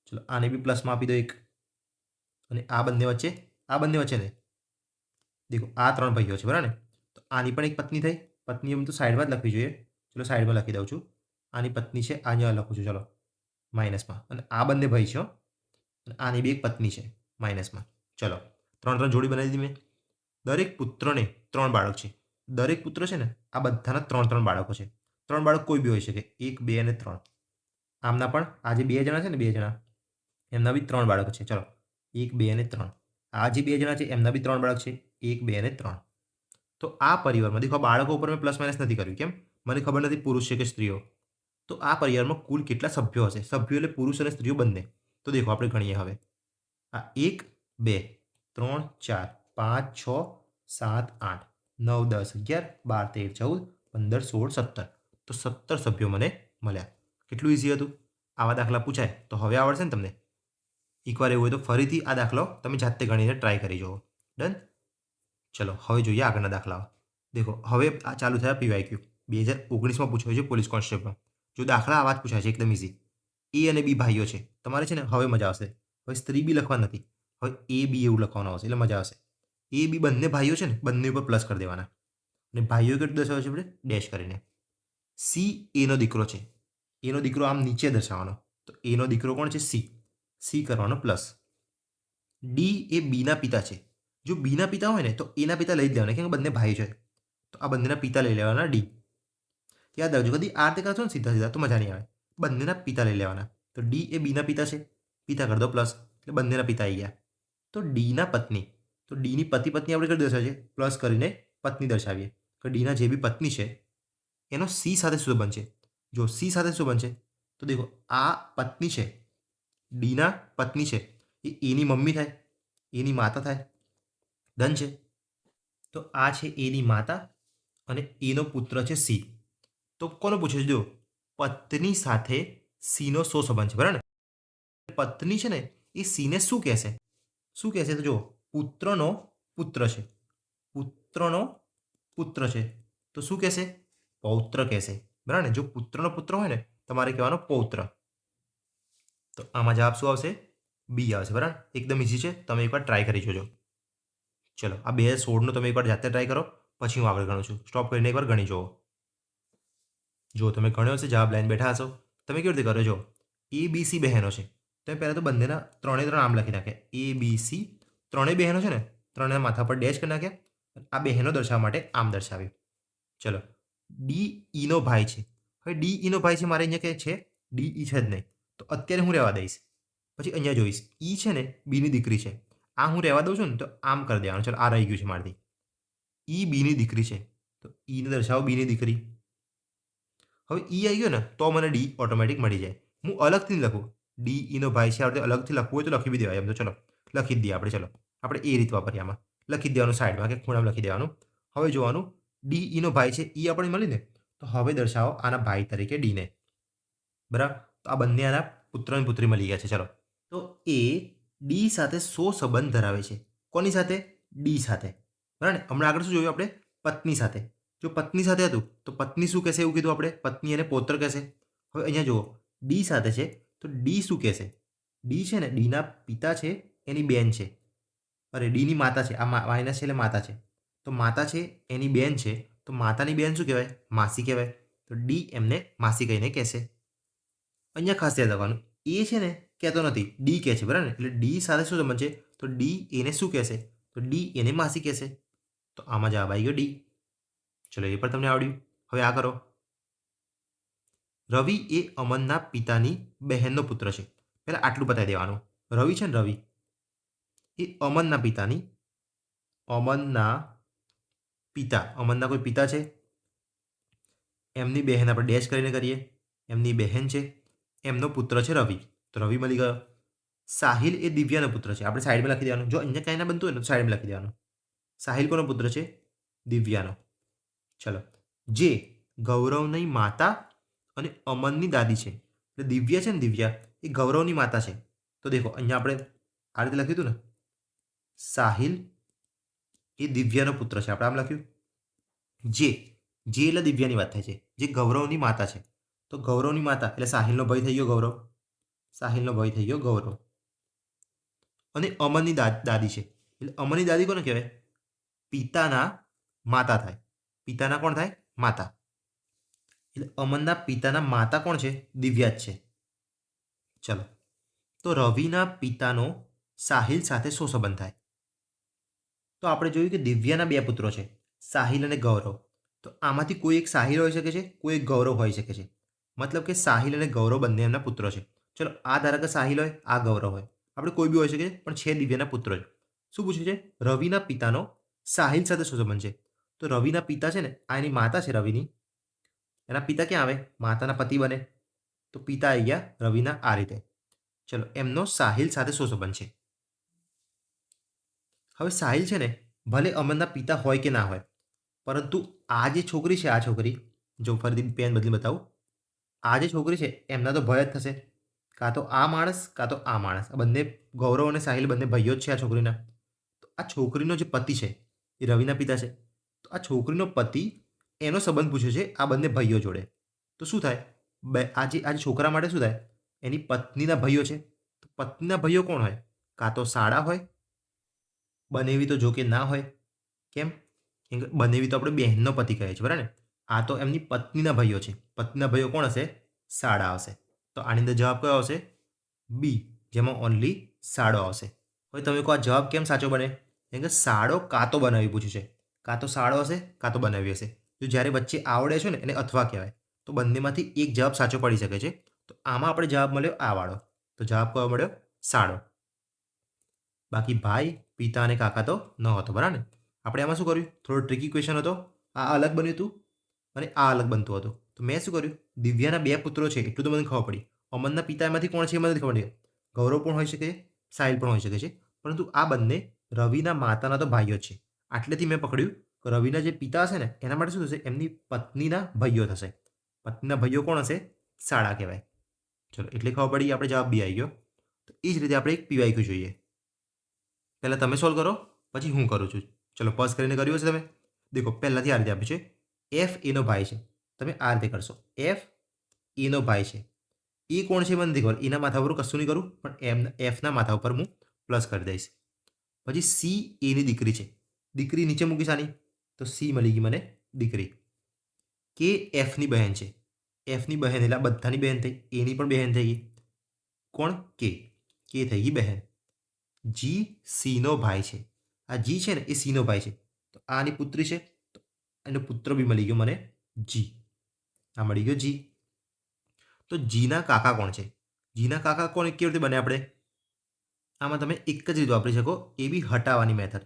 ચલો, આને બી પ્લસમાં આપી દો એક. અને આ બંને વચ્ચે ને દેખો આ 3 ભાઈઓ છે, બરાબર ને? તો આની પણ એક પત્ની થઈ. પત્ની એમ તો સાઈડમાં જ લખવી જોઈએ. ચલો, સાઈડમાં લખી દઉં છું. આની પત્ની છે, અહીંયા લખું છું. ચલો, માઇનસમાં. અને આ બંને ભાઈ છે. અને આની બી એક પત્ની છે, માઇનસમાં. ચલો, 3 જોડી બનાવી દીધી મેં. દરેક પુત્રને 3 બાળક છે. દરેક પુત્ર છે ને આ બધાના 3 બાળકો છે. 3 બાળક કોઈ બી હોઈ શકે, 1, 2 અને 3. આમના પણ આ જે 2 જણા છે ને 2 જણા, એમના બી 3 બાળક છે. ચલો, 1, 2 અને 3. આ જે 2 જણા છે એમના બી 3 બાળક છે, 1, 2 અને 3. તો આ પરિવારમાં દેખો, બાળકો ઉપર મેં પ્લસ માઇનસ નથી કર્યું. કેમ? મને ખબર નથી પુરુષ છે કે સ્ત્રીઓ. તો આ પરિવારમાં કુલ કેટલા સભ્યો હશે? સભ્યો એટલે પુરુષ અને સ્ત્રીઓ બંને. તો દેખો, આપણે ગણીએ હવે. આ 1, 2, 3, 4, 5, 6, 7, 8, 9, 10, 11, 12, 13, 14, 15, 16, 17. તો 17 સભ્યો મને મળ્યા. કેટલું ઇઝી હતું? આવા દાખલા પૂછાય તો હવે આવડશે ને તમને? એકવાર એવું હોય તો ફરીથી આ દાખલો તમે જાતે ગણીને ટ્રાય કરી જુઓ. ડન? ચલો, હવે જોઈએ આગળના દાખલાઓ. દેખો, હવે આ ચાલુ થયા PYQ. 2019માં પૂછાયું છે પોલીસ કોન્સ્ટેબલમાં. જો દાખલા આવા જ પૂછાય છે, એકદમ ઇઝી. એ અને બી ભાઈઓ છે. તમારે છે ને હવે મજા આવશે. હવે સ્ત્રી બી લખવા નથી, હવે એ બી એવું લખવાનું આવશે, એટલે મજા આવશે. એ બી બંને ભાઈઓ છે ને, બંને ઉપર પ્લસ કરી દેવાના. અને ભાઈઓ કેટલું દર્શાવે છે આપણે? ડેશ કરીને. સી એનો દીકરો છે. એનો દીકરો આમ નીચે દર્શાવવાનો. તો એનો દીકરો કોણ છે? સી કરવાનો પ્લસ. ડી એ બીના પિતા છે. જો બીના પિતા હોય ને તો એના પિતા લઈ જ લેવાના, કેમ કે બંને ભાઈ છે. તો આ બંનેના પિતા લઈ લેવાના, ડી. યાદ રાખજો, કદી આ રીતે કરશો ને સીધા સીધા તો મજા નહીં આવે. બંનેના પિતા લઈ લેવાના. તો ડી એ બીના પિતા છે, પિતા કરી દો પ્લસ, એટલે બંનેના પિતા આવી ગયા. તો ડીના પત્ની, તો ડીની પતિ પત્ની આપણે કરી દર્શાવીએ, પ્લસ કરીને પત્ની દર્શાવીએ. તો ડીના જે બી પત્ની છે એનો સી સાથે શું બનશે? જો સી સાથે શું બનશે? તો દેખો, આ પત્ની છે, ડીના પત્ની છે, એ એની મમ્મી થાય, એની માતા થાય. ડન છે? તો આ છે એની માતા અને એનો પુત્ર છે સી. તો કોનો પૂછે છે? જો પત્ની સાથે સીનો શો સંબંધ છે, બરાબર ને? પત્ની છે ને એ સીને શું કહેશે? શું કહેશે? તો જો પુત્રનો પુત્ર છે, પુત્રનો પુત્ર છે, તો શું કહેશે? પૌત્ર કહેશે, બરાબર ને? જો પુત્રનો પુત્ર હોય ને તમારે કહેવાનો પૌત્ર. તો આમાં જવાબ શું આવશે? બી આવશે, બરાબર? એકદમ ઇઝી છે, તમે એકવાર ટ્રાય કરી જોજો. ચલો, આ 2016નું તમે એકવાર જાતે ટ્રાય કરો, પછી હું આગળ ગણું છું. સ્ટોપ કરીને એકવાર ગણી જુઓ. જો તમે ગણ્યો હશે, જવાબ લાઈન બેઠા હશો, તમે કેવી રીતે કરો? જો ABC બહેનો છે, તમે પહેલાં તો બંનેના 3 આમ લખી નાખ્યા. ABC 3 બહેનો છે ને, 3ના માથા પર ડેશ કરી નાખ્યા. આ બહેનો દર્શાવવા માટે આમ દર્શાવ્યું. ચલો, ડી ઈનો ભાઈ છે. હવે ડી ઈનો ભાઈ છે, મારે અહીંયા કે છે ડી ઈ છે જ નહીં, તો અત્યારે હું રહેવા દઈશ. પછી અહીંયા જોઈશ ઈ છે ને બીની દીકરી છે. આ હું રહેવા દઉં છું ને તો આમ કરી દેવાનું. ચલો, આ રહી ગયું છે મારાથી. ઈ બીની દીકરી છે, તો ઈને દર્શાવો બીની દીકરી. હવે ઈ આવી ગયો ને તો મને ડી ઓટોમેટિક મળી જાય. હું અલગથી લખું, ડી ઈનો ભાઈ છે, આપણે અલગથી લખવું હોય તો લખી બી દેવાય એમ. તો ચલો લખી જ દઈએ આપણે. ચલો, આપણે એ રીત વાપરીએ. આમાં લખી જ દેવાનું, સાઈડમાં કે ખૂણામાં લખી દેવાનું. હવે જોવાનું, ડી ઈનો ભાઈ છે, ઈ આપણે મળી ને, તો હવે દર્શાવો આના ભાઈ તરીકે ડીને. બરાબર? તો આ બંને આના પુત્ર અને પુત્રી મળી ગયા છે. ચલો, તો એ ડી સાથે શો સંબંધ ધરાવે છે? કોની સાથે? ડી સાથે, બરાબર ને? હમણાં આગળ શું જોયું આપણે? પત્ની સાથે. જો પત્ની સાથે હતું તો પત્ની શું કહેશે? એવું કીધું આપણે, પત્ની એને પૌત્ર કહેશે. હવે અહીંયા જુઓ, ડી સાથે છે તો ડી શું કહેશે? ડી છે ને ડીના પિતા છે, એની બેન છે. અરે, ડીની માતા છે, આ માઇનસ છે એટલે માતા છે. તો માતા છે, એની બેન છે, તો માતાની બેન શું કહેવાય? માસી કહેવાય. તો ડી એમને માસી કહીને કહેશે. અહીંયા ખાસ યાદ રાખવાનું, એ છે ને કહેતો નથી, ડી કહે છે, બરાબર ને? એટલે ડી સાથે શું સંબંધ છે? તો ડી એને શું કહેશે? તો ડી એને માસી કહેશે. તો આમાં જવાબ આવી ગયો ડી. ચલો એ પણ તમને આવડ્યું. હવે આ કરો. રવિ એ અમનના પિતાની બહેનનો પુત્ર છે. પહેલાં આટલું બતાવી દેવાનું. રવિ છે ને રવિ એ અમનના કોઈ પિતા છે. એમની બહેન આપણે ડેશ કરીને કરીએ. એમની બહેન છે. એમનો પુત્ર છે રવિ. તો રવિ મળી ગયો. સાહિલ એ દિવ્યાનો પુત્ર છે. આપણે સાઈડમાં લખી દેવાનું. જો અહીંયા કાંઈ ના બનતું હોય ને તો સાઈડમાં લખી દેવાનું. સાહિલ કોનો પુત્ર છે? દિવ્યાનો. ચલો. જે ગૌરવની માતા અને અમનની દાદી છે. એટલે દિવ્યા છે ને દિવ્યા એ ગૌરવની માતા છે. તો દેખો અહીંયા આપણે આ રીતે લખ્યું હતું ને, સાહિલ એ દિવ્યાનો પુત્ર છે. આપણે આમ લખ્યું. જે એટલે દિવ્યાની વાત થાય છે. જે ગૌરવની માતા છે. તો ગૌરવની માતા એટલે સાહિલનો ભાઈ થઈ ગયો ગૌરવ. અને અમનની દાદી છે. એટલે અમનની દાદી કોને કહેવાય? પિતાના માતા થાય. પિતાના કોણ થાય? માતા. એટલે અમનના પિતાના માતા કોણ છે? દિવ્યા જ છે. ચલો. તો રવિના પિતાનો સાહિલ સાથે શું સંબંધ થાય? તો આપણે જોયું કે દિવ્યાના બે પુત્રો છે, સાહિલ અને ગૌરવ. તો આમાંથી કોઈ એક સાહિલ હોઈ શકે છે, કોઈ એક ગૌરવ હોઈ શકે છે. મતલબ કે સાહિલ અને ગૌરવ બંને એમના પુત્રો છે. ચલો આ ધારો કે સાહિલ હોય, આ ગૌરવ હોય. આપણે કોઈ બી હોઈ શકે પણ છે દિવ્યાના પુત્ર જ. શું પૂછ્યું છે? રવિના પિતાનો સાહિલ સાથે શું સંબંધ છે? તો રવિના પિતા છે ને, આ એની માતા છે રવિની. એના પિતા ક્યાં આવે? માતાના પતિ બને. તો પિતા આવી ગયા રવિના આ રીતે. ચલો એમનો સાહિલ સાથે શું સંબંધ છે? હવે સાહિલ છે ને ભલે અમનના પિતા હોય કે ના હોય, પરંતુ આ જે છોકરી છે, આ છોકરી, જો ફરીથી પેન બદલી બતાવું, આ જે છોકરી છે એમના તો ભય જ થશે. કાં તો આ માણસ કાં તો આ માણસ. આ બંને ગૌરવ અને સાહિલ બંને ભાઈઓ જ છે આ છોકરીના. તો આ છોકરીનો જે પતિ છે એ રવિના પિતા છે. તો આ છોકરીનો પતિ એનો સંબંધ પૂછે છે આ બંને ભાઈઓ જોડે. તો શું થાય? આજે છોકરા માટે શું થાય? એની પત્નીના ભાઈઓ છે. તો પત્નીના ભાઈઓ કોણ હોય? કાં તો સાડા હોય, બનેવી તો જો કે ના હોય. કેમ? કેમ કે બનેવી તો આપણે બહેનનો પતિ કહે છે, બરાબર ને? આ તો એમની પત્નીના ભાઈઓ છે. પત્નીના ભાઈઓ કોણ હશે? સાડા આવશે. તો આની અંદર જવાબ કયો આવશે? બી, જેમાં ઓનલી સાડો આવશે. હવે તમે કહો આ જવાબ કેમ સાચો બને? કેમ કે સાડો કાં તો બનાવી પૂછ્યું છે. કાં તો સાડો હશે, કાં તો બનાવી હશે. તો જ્યારે વચ્ચે આવડે છે ને એને અથવા કહેવાય. તો બંનેમાંથી એક જવાબ સાચો પડી શકે છે. તો આમાં આપણે જવાબ મળ્યો આ વાળો. તો જવાબ કયો મળ્યો? સાડો. બાકી ભાઈ, પિતા અને કાકા તો ન હતો, બરાબર ને? આપણે આમાં શું કર્યું? થોડો ટ્રિકી ક્વેશ્ચન હતો. આ અલગ બન્યું હતું અને આ અલગ બનતું હતું. તો મેં શું કર્યું? દિવ્યાના બે પુત્રો છે એટલું તો મને ખબર પડી. અમનના પિતા એમાંથી કોણ છે એ મને ખબર નહીં. ગૌરવ પણ હોઈ શકે છે, સાહિલ પણ હોઈ શકે છે. પરંતુ આ બંને રવિના માતાના તો ભાઈઓ જ છે. આટલેથી મેં પકડ્યું કે રવિના જે પિતા હશે ને એના માટે શું થશે? એમની પત્નીના ભાઈઓ થશે. પત્નીના ભાઈઓ કોણ હશે? સાડા કહેવાય. ચલો એટલે ખબર પડી, આપણે જવાબ બી આવી ગયો. તો એ જ રીતે આપણે એક પીવાયક્યુ જોઈએ. પહેલાં તમે સોલ્વ કરો, પછી હું કરું છું. ચલો પોઝ કરીને કર્યું હશે તમે? દેખો પહેલાંથી આ રીતે આપ્યું છે. એફ એનો ભાઈ છે. તમે આ રીતે કરશો. એફ એનો ભાઈ છે. એ કોણ છે મને નથી ખબર. એના માથા પર કશું નહીં કરું, પણ એફના માથા ઉપર હું પ્લસ કરી દઈશ. પછી સી એની દીકરી છે. દીકરી નીચે મૂકીશ આની. તો સી મળી ગઈ મને દીકરી. કે એફની બહેન છે. એફની બહેન એટલે આ બધાની બહેન થઈ. એની પણ બહેન થઈ ગઈ. કોણ? કે. કે થઈ ગઈ બહેન. જી સીનો ભાઈ છે. આ જી છે ને એ સીનો ભાઈ છે. તો આની પુત્રી છે. તો એનો પુત્ર બી મળી ગયો મને જી. આ મળી ગયો જી. તો જીના કાકા કોણ છે? જીના કાકા કોણ કેવી રીતે બને? આપણે આમાં તમે એક જ રીત વાપરી શકો, એ બી હટાવવાની મેથડ.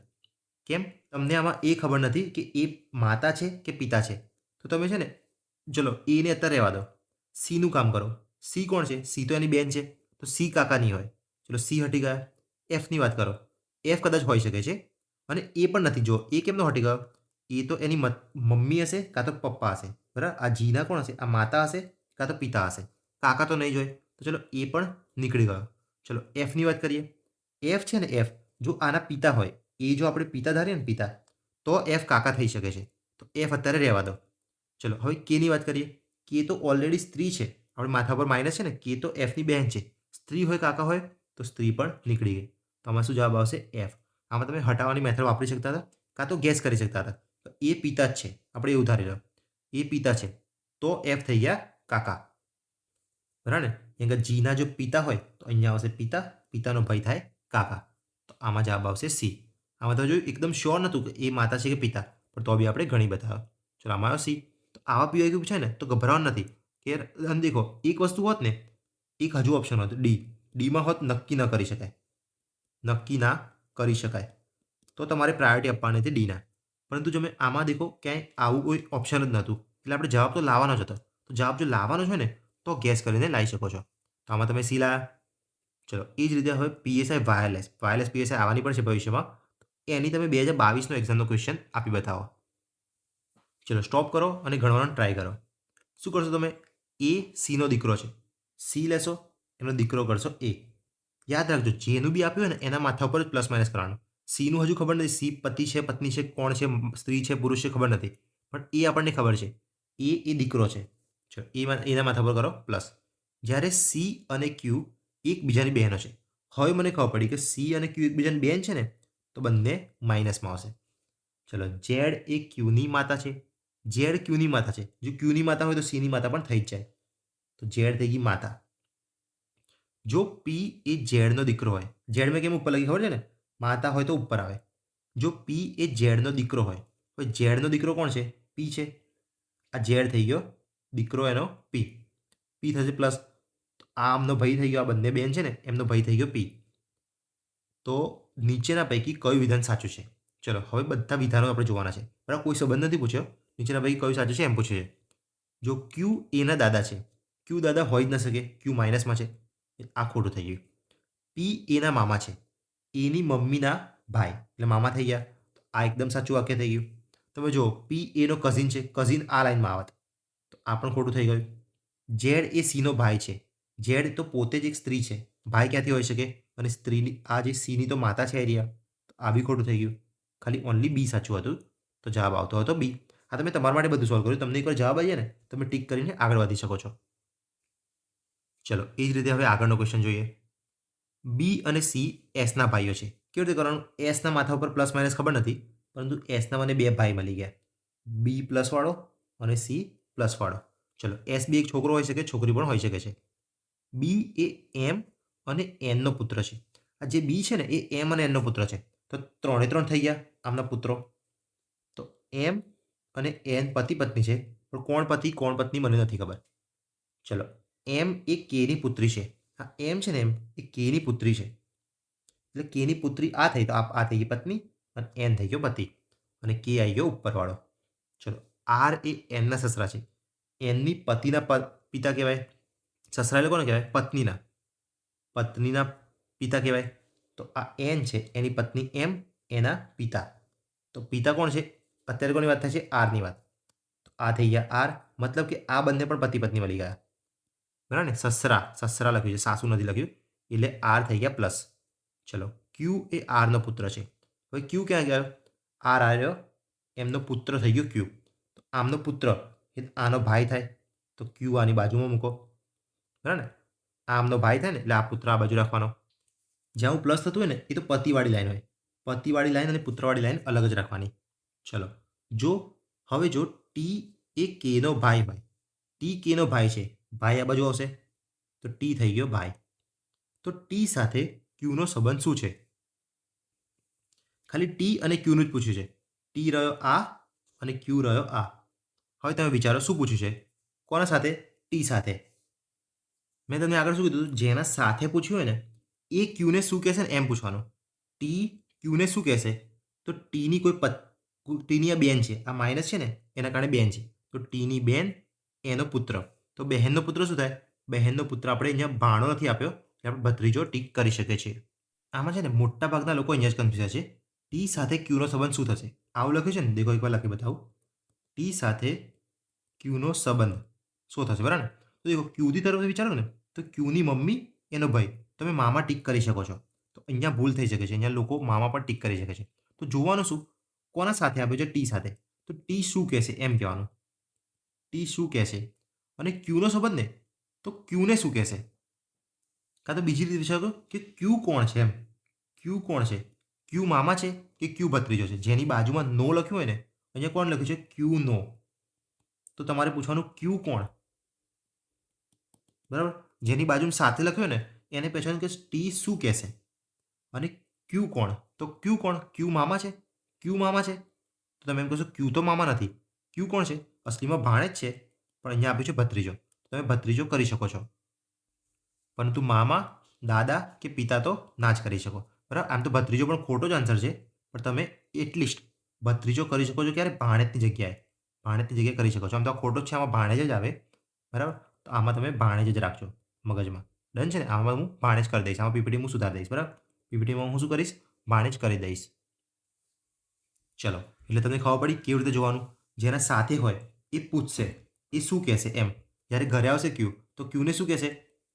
કેમ? તમને આમાં એ ખબર નથી કે એ માતા છે કે પિતા છે. તો તમે છે ને, ચલો એને અત્યારે રહેવા દો. સીનું કામ કરો. સી કોણ છે? સી તો એની બેન છે. તો સી કાકા નહીં હોય. ચલો સી હટી ગયા. એફની વાત કરો. એફ કદાચ હોઈ શકે છે અને એ પણ નથી. જો એ કેમનો હટી ગયો? એ તો એની મમ્મી હશે કાં તો પપ્પા હશે, બરાબર? આ જીના કોણ હશે? આ માતા હશે કાં તો પિતા હશે. કાકા તો નહીં જોઈ. તો ચલો એ પણ નીકળી ગયો. ચલો એફની વાત કરીએ. એફ છે ને, એફ જો આના પિતા હોય, એ જો આપણે પિતા ધારીએ ને પિતા, તો એફ કાકા થઈ શકે છે. તો એફ અત્યારે રહેવા દો. ચલો હવે કેની વાત કરીએ. કે તો ઓલરેડી સ્ત્રી છે. આપણે માથા પર માઇનસ છે ને, કે તો એફની બહેન છે. સ્ત્રી હોય કાકા હોય તો સ્ત્રી પણ નીકળી ગઈ. તો આમાં શું જવાબ આવશે? એફ. આમાં તમે હટાવવાની મેથડ વાપરી શકતા હતા કાં તો ગેસ કરી શકતા હતા. તો એ પિતા જ છે. આપણે એવું ધારી લો એ પિતા છે. તો એફ થઈ ગયા કાકા, બરાબર ને? કેમ કે જીના જો પિતા હોય તો અહીંયા આવશે પિતા, પિતાનો ભાઈ થાય કાકા. તો આમાં જવાબ આવશે સી. આમાં તો જોયું એકદમ શ્યોર નહોતું કે એ માતા છે કે પિતા, પણ તો બી આપણે ઘણી બતાવ્યો. ચલો આમાં આવ્યો સી. તો આવા પીવાય પૂછાય ને તો ગભરાવાનું નથી કે અને દેખો એક વસ્તુ હોત ને, એક હજુ ઓપ્શન હોત ડી. ડીમાં હોત નક્કી ન કરી શકાય, નક્કી ના કરી શકાય, તો તમારે પ્રાયોરિટી આપવાની હતી ડીના. પરંતુ જો મેં આમાં દેખો ક્યાંય આવું કોઈ ઓપ્શન જ નહોતું, એટલે આપણે જવાબ તો લાવવાનો જ હતો. તો જવાબ જો લાવવાનો છે ને તો ગેસ કરીને લાવી શકો છો. તો આમાં તમે સી લાવ્યા. ચલો એ જ રીતે હવે પીએસઆઈ વાયરલેસ પીએસઆઈ આવવાની પણ છે ભવિષ્યમાં. એની તમે 2022નો એક્ઝામનો ક્વેશ્ચન આપી બતાવો. ચલો સ્ટોપ કરો અને ગણવાનો ટ્રાય કરો. શું કરશો તમે? એ સીનો દીકરો છે, સી લેશો, એનો દીકરો કરશો એ. યાદ રાખજો જેનું બી આપ્યું હોય ને એના માથા ઉપર જ પ્લસ માઇનસ કરવાનું. સીનું હજુ ખબર નથી, સી પતિ છે, પત્ની છે, કોણ છે, સ્ત્રી છે, પુરુષ છે, ખબર નથી, પણ એ આપણને ખબર છે એ દીકરો છે. ચલો એના માથા પર કરો પ્લસ. જ્યારે સી અને ક્યુ એકબીજાની બહેનો છે. હવે મને ખબર પડી કે સી અને ક્યુ એકબીજાની બહેન છે ને તો બંને માઇનસમાં આવશે. ચલો ઝેડ એ ક્યુની માતા છે, ઝેડ ક્યુની માતા છે. જો ક્યુની માતા હોય તો સીની માતા પણ થઈ જ જાય. તો ઝેડ થઈ ગઈ માતા. જો પી એ ઝેડનો દીકરો હોય, ઝેડ મેં કેમ ઉપર લખી ખબર છે ને, માતા હોય તો ઉપર આવે. જો પી એ ઝેડનો દીકરો હોય, તો ઝેડનો દીકરો કોણ છે? પી છે. આ ઝેડ થઈ ગયો દીકરો એનો પી. પી થશે પ્લસ. આ આમનો ભાઈ થઈ ગયો, આ બંને બેન છે ને એમનો ભાઈ થઈ ગયો પી. તો નીચેના પૈકી કયું વિધાન સાચું છે? ચલો હવે બધા વિધાનો આપણે જોવાના છે. બરાબર, કોઈ સંબંધ નથી પૂછ્યો. નીચેના પૈકી કયું સાચું છે એમ પૂછે છે. જો ક્યુ એના દાદા છે, ક્યુ દાદા હોઈ જ ન શકે, ક્યુ માઇનસમાં છે, આ ખોટું થઈ ગયું. પી એના મામા છે, એની મમ્મીના ભાઈ એટલે મામા થઈ ગયા, આ એકદમ સાચું વાક્ય થઈ ગયું. તમે જો પી એનો કઝિન છે, કઝિન આ લાઈનમાં આવત, તો આ પણ ખોટું થઈ ગયું. ઝેડ એ સીનો ભાઈ છે, ઝેડ તો પોતે જ એક સ્ત્રી છે, ભાઈ ક્યાંથી હોઈ શકે? અને સ્ત્રીની આ જે સીની તો માતા છે એરિયા, તો આ બી ખોટું થઈ ગયું. ખાલી ઓનલી બી સાચું હતું, તો જવાબ આવતો હતો બી. આ તમે તમારા માટે બધું સોલ્વ કર્યું. તમને એકવાર જવાબ આવી જાય ને તમે ટીક કરીને આગળ વધી શકો છો. ચલો એ જ રીતે હવે આગળનો ક્વેશ્ચન જોઈએ. બી અને સી એસના ભાઈઓ છે. કેવી રીતે કરવાનું? એસના માથા ઉપર પ્લસ માઇનસ ખબર નથી, પરંતુ એસના મને બે ભાઈ મળી ગયા, બી પ્લસ વાળો અને સી પ્લસ વાળો. ચલો એસ બી એક છોકરો હોઈ શકે, છોકરી પણ હોઈ શકે છે. બી એ એમ અને એનનો પુત્ર છે. આ જે બી છે ને એ એમ અને એનનો પુત્ર છે. તો 3 થઈ ગયા આમના પુત્રો. તો એમ અને એન પતિ પત્ની છે, પણ કોણ પતિ કોણ પત્ની મને નથી ખબર. ચલો એમ એ કેની પુત્રી છે. આ એમ છે ને એમ એ કેની પુત્રી છે, એટલે કેની પુત્રી આ થઈ, તો આ થઈ ગઈ પત્ની અને એન થઈ ગયો પતિ અને કે આવી ગયો ઉપરવાળો. ચલો આર એ એનના સસરા છે, એનની પતિના પિતા કહેવાય. સસરા એટલે કોને કહેવાય? પત્નીના. પત્નીના પિતા કહેવાય. તો આ એન છે એની પત્ની એમ, એના પિતા. તો પિતા કોણ છે? અત્યારે કોની વાત થાય છે? આરની વાત. તો આ થઈ ગયા આર, મતલબ કે આ બંને પણ પતિ પત્ની મળી ગયા. બરાબર ને? સસરા લખ્યું છે, સાસુ નથી લખ્યું, એટલે આર થઈ ગયા પ્લસ. ચલો ક્યુ એ આરનો પુત્ર છે. હવે ક્યુ ક્યાં ગયો? આર આવ્યો, એમનો પુત્ર થઈ ગયો ક્યુ. તો આમનો પુત્ર એ આનો ભાઈ થાય, તો ક્યુ આની બાજુમાં મૂકો. બરાબર ને? આ આમનો ભાઈ થાય ને એટલે આ પુત્ર આ બાજુ રાખવાનો. જ્યાં પ્લસ થતું હોય ને એ તો પતિવાળી લાઈન હોય. પતિવાળી લાઈન અને પુત્રવાળી લાઈન અલગ જ રાખવાની. ચલો હવે જો ટી એ કેનો ભાઈ હોય, ટી કેનો ભાઈ છે, ભાઈ આ બાજુ આવશે, તો ટી થઈ ગયો ભાઈ. તો ટી સાથે ક્યુનો સંબંધ શું છે? ખાલી ટી અને ક્યુનું જ પૂછ્યું છે. ટી રહ્યો આ અને ક્યુ રહ્યો આ. હવે તમે વિચારો શું પૂછ્યું છે? કોના સાથે? ટી સાથે. મેં તમને આગળ શું કીધું? જેના સાથે પૂછ્યું હોય ને એ ક્યુને શું કહેશે ને એમ પૂછવાનું. ટી ક્યુને શું કહેશે? તો ટીની ટીની આ બેન છે, આ માઇનસ છે ને એના કારણે બેન છે, તો ટીની બેન એનો પુત્ર. તો બહેનનો પુત્ર શું થાય? બહેનનો પુત્ર આપણે અહીંયા ભાણો નથી આપ્યો, એટલે આપણે ભત્રીજો ટીક કરી શકીએ છીએ. આમાં છે ને મોટા ભાગના લોકો અહીંયા જ કન્ફ્યુઝ છે. ટી સાથે ક્યુનો સંબંધ શું થશે? આવું લખ્યું છે ને, દેખો એકવાર લખી બતાવું. ટી સાથે ક્યુનો સંબંધ શું થશે? બરાબર ને? તો દેખો ક્યુની તરફ વિચારો ને તો ક્યુની મમ્મી એનો ભાઈ, તમે મામા ટીક કરી શકો છો. તો અહીંયા ભૂલ થઈ શકે છે, અહીંયા લોકો મામા પણ ટીક કરી શકે છે. તો જોવાનું શું? કોના સાથે આપ્યું છે? ટી સાથે. તો ટી શું કહેશે એમ કહેવાનું. ટી શું કહેશે? અને ક્યુનો સંબંધ ને તો ક્યુને શું કહેશે? કાં તો બીજી રીતે વિચારો કે ક્યુ કોણ છે એમ. ક્યુ કોણ છે? ક્યુ મામા છે કે ક્યુ ભત્રીજો છે? જેની બાજુમાં નો લખ્યું હોય ને, અહીંયા કોણ લખ્યું છે? ક્યુ નો. તો તમારે પૂછવાનું ક્યુ કોણ? બરાબર? જેની બાજુમાં સાથે લખ્યું ને એને પહેચાન કે ટી શું કહેશે અને ક્યુ કોણ? તો ક્યુ કોણ? ક્યુ મામા છે. ક્યુ મામા છે તો તમે એમ કહેશો ક્યુ તો મામા નથી, ક્યુ કોણ છે? અસલીમાં ભાણેજ છે, પણ અહીંયા આપ્યું છે ભત્રીજો. તમે ભત્રીજો કરી શકો છો, પરંતુ મામા, દાદા કે પિતા તો ના જ કરી શકો. બરાબર? આમ તો ભત્રીજો પણ ખોટો જ આન્સર છે, પણ તમે એટલીસ્ટ ભત્રીજો કરી શકો છો ક્યારે? ભાણેજની જગ્યાએ. ભાણેજની જગ્યાએ કરી શકો છો. આમ તો આ ખોટો જ છે, આમાં ભાણેજ જ આવે. બરાબર? તો આમાં તમે ભાણેજ જ રાખજો મગજમાં. ડન છે ને? આમાં હું ભાણેજ કરી દઈશ. આમાં પીપીટી હું સુધારી દઈશ. બરાબર? પીપીટીમાં હું શું કરીશ? ભાણેજ કરી દઈશ. ચલો, એટલે તમને ખબર પડી કેવી રીતે જોવાનું. જેના સાથે હોય એ પૂછશે, એ શું કહેશે એમ. જ્યારે ઘરે આવશે ક્યુ, તો ક્યુને શું કહેશે?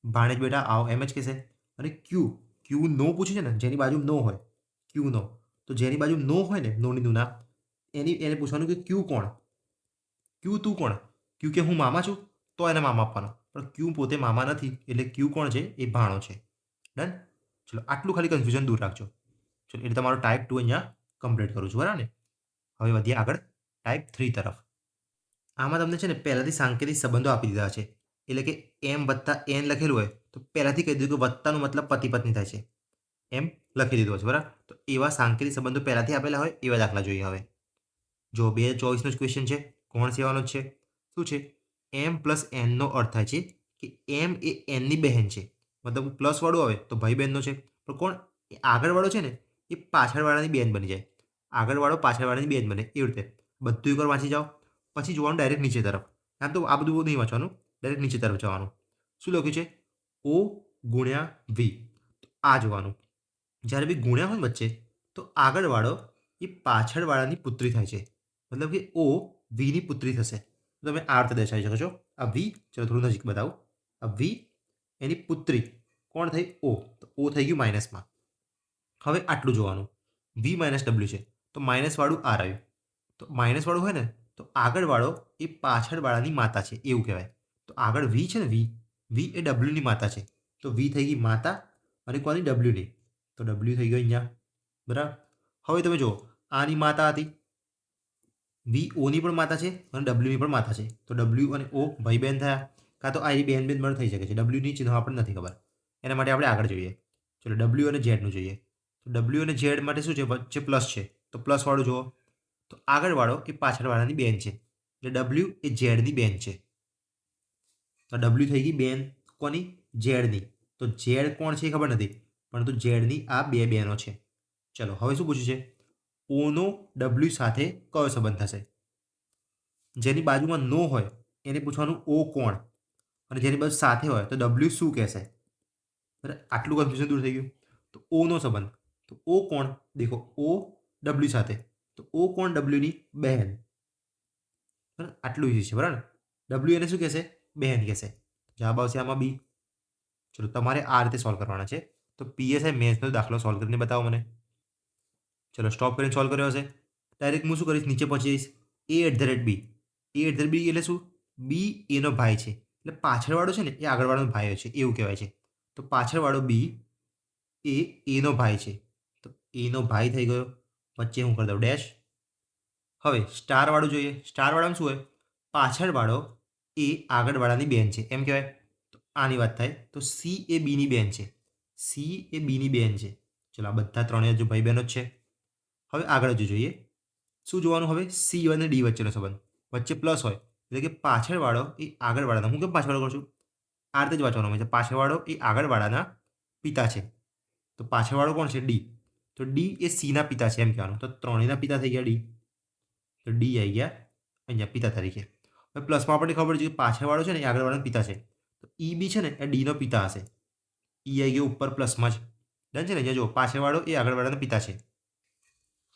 ભાણેજ બેટા આવો, એમ જ કહેશે. અને ક્યુ નો પૂછે છે ને, જેની બાજુ નો હોય, ક્યુ નો, તો જેની બાજુ નો હોય ને, નોની નુના, એને પૂછવાનું કે ક્યુ કોણ? ક્યુ તું કોણ? ક્યુ કે હું મામા છું, તો એને મામા આપવાનો. પણ ક્યુ પોતે મામા નથી, એટલે ક્યુ કોણ છે? એ ભાણો છે. ડન? ચલો, આટલું ખાલી કન્ફ્યુઝન દૂર રાખજો. ચલો, એટલે તમારો ટાઈપ 2 અહીંયા કમ્પ્લીટ કરું છું. બરાબર ને? હવે વધીએ આગળ ટાઈપ 3 તરફ. આમાં તમને છે ને પહેલાથી સાંકેતિક સંબંધો આપી દીધા છે. એટલે કે એમ વત્તા એન લખેલું હોય તો પહેલાથી કહી દીધું કે વત્તાનો મતલબ પતિ પત્ની થાય છે. એમ લખી દીધું છે. બરાબર? તો એવા સાંકેતિક સંબંધો પહેલાથી આપેલા હોય એવા દાખલા જોઈએ. હવે જો 2024નો જ ક્વેશ્ચન છે, કોણ સેવાનો જ છે. શું છે? એમ પ્લસ એનનો અર્થ થાય છે કે એમ એ એનની બહેન છે. મતલબ પ્લસ વાળું આવે તો ભાઈ બહેનનો છે. પણ કોણ? એ આગળવાળો છે ને, એ પાછળવાળાની બેન બની જાય. આગળવાળો પાછળવાળાની બેન બને, એવી રીતે બધું એકવાર વાંચી જાઓ. પછી જોવાનું ડાયરેક્ટ નીચે તરફ. આમ તો આ બધું નહીં વાંચવાનું, ડાયરેક્ટ નીચે તરફ જવાનું. શું લખ્યું છે? ઓ ગુણ્યા વી. તો આ જોવાનું. જ્યારે બી ગુણ્યા હોય વચ્ચે, તો આગળવાળો એ પાછળવાળાની પુત્રી થાય છે. મતલબ કે ઓ વીની પુત્રી થશે. તો તમે આ રીતે દર્શાવી શકો છો. આ વી, ચલો થોડું નજીક બતાવું. આ વી એની પુત્રી કોણ થઈ? ઓ. તો ઓ થઈ ગયું માઇનસમાં. હવે આટલું જોવાનું. વી માઇનસ ડબલ્યુ છે, તો માઇનસવાળું આ રહ્યું. તો માઇનસવાળું હોય ને, તો આગળવાળો એ પાછળવાળાની માતા છે, એવું કહેવાય. તો આગળ વી છે ને, વી એ ડબલ્યુની માતા છે. તો વી થઈ ગઈ માતા, અને કોની? ડબલ્યુની. તો ડબલ્યુ થઈ ગયો અહીંયા. બરાબર? હવે તમે જુઓ, આની માતા હતી, વી ઓની પણ માતા છે અને ડબલ્યુની પણ માતા છે. તો ડબલ્યુ અને ઓ ભાઈ બહેન થયા. કાં તો આ બેન બેન પણ થઈ શકે છે. ડબલ્યુની ચિહ્ન આપણને નથી ખબર, એના માટે આપણે આગળ જોઈએ. ચલો, ડબલ્યુ અને ઝેડનું જોઈએ. તો ડબલ્યુ અને ઝેડ માટે શું છે? વચ્ચે પ્લસ છે, તો પ્લસવાળું જુઓ. તો આગળવાળો એ પાછળવાળાની બેન છે, એટલે ડબલ્યુ એ ઝેડની બેન છે. તો ડબલ્યુ થઈ ગઈ બેન કોની? ઝેડની. તો ઝેડ કોણ છે એ ખબર નથી, પરંતુ ઝેડની આ બે બહેનો છે. ચલો, હવે શું પૂછ્યું છે? ઓનો ડબલ્યુ સાથે કયો સંબંધ થશે? જેની બાજુમાં નો હોય એને પૂછવાનું ઓ કોણ, અને જેની બાજુ સાથે હોય તો ડબલ્યુ શું કહેશે? બરાબર? આટલું કન્ફ્યુઝન દૂર થઈ ગયું. તો ઓનો સંબંધ, તો ઓ કોણ? દેખો, ઓ ડબલ્યુ સાથે, તો ઓ કોણ? ડબલ્યુની બહેન. બરાબર? આટલું ઇઝી છે. બરાબર? ડબલ્યુ એને શું કહેશે? બહેન કહેશે. જવાબ આવશે આમાં બી. ચલો, તમારે આ રીતે સોલ્વ કરવાના છે. તો પીએસઆઈ મેથ્સનો દાખલો સોલ્વ કરીને બતાવો મને. ચલો, સ્ટોપ કરીને સોલ્વ કર્યો હશે. ડાયરેક્ટ હું શું કરીશ? નીચે પહોંચી જઈશ. A at the rate B. A at the rate B એટલે શું? બી એનો ભાઈ છે. એટલે પાછળવાળો છે ને એ આગળવાળાનો ભાઈ છે, એવું કહેવાય છે. તો પાછળવાળો બી એ એનો ભાઈ છે. તો એનો ભાઈ થઈ ગયો. વચ્ચે હું કરી દઉં ડેશ. હવે સ્ટારવાળું જોઈએ. સ્ટારવાળામાં શું હોય? પાછળવાળો એ આગળવાળાની બેન છે, એમ કહેવાય. તો આની વાત થાય તો સી એ બીની બેન છે. સી એ બીની બેન છે. ચલો, આ બધા ત્રણેય જો ભાઈ બહેનો જ છે. હવે આગળ જો જોઈએ, શું જોવાનું? હવે સી અને ડી વચ્ચેનો સંબંધ. વચ્ચે પ્લસ હોય એટલે કે પાછળવાળો એ આગળવાળાના, હું કેમ પાછળવાળો કરું છું? આ રીતે જ વાંચવાનું હોય છે. પાછળવાળો એ આગળવાળાના પિતા છે. તો પાછળવાળો કોણ છે? ડી. તો ડી એ સીના પિતા છે, એમ કહેવાનું. તો ત્રણેયના પિતા થઈ ગયા ડી. તો ડી આવી ગયા અહીંયા પિતા તરીકે. હવે પ્લસમાં આપણને ખબર છે કે પાછળવાળો છે ને એ આગળવાળાના પિતા છે. તો ઈ બી છે ને એ ડીનો પિતા હશે. ઈ આવી ગયો ઉપર પ્લસમાં જ. ડન છે ને? અહીંયા જો પાછળવાળો એ આગળવાળાના પિતા છે.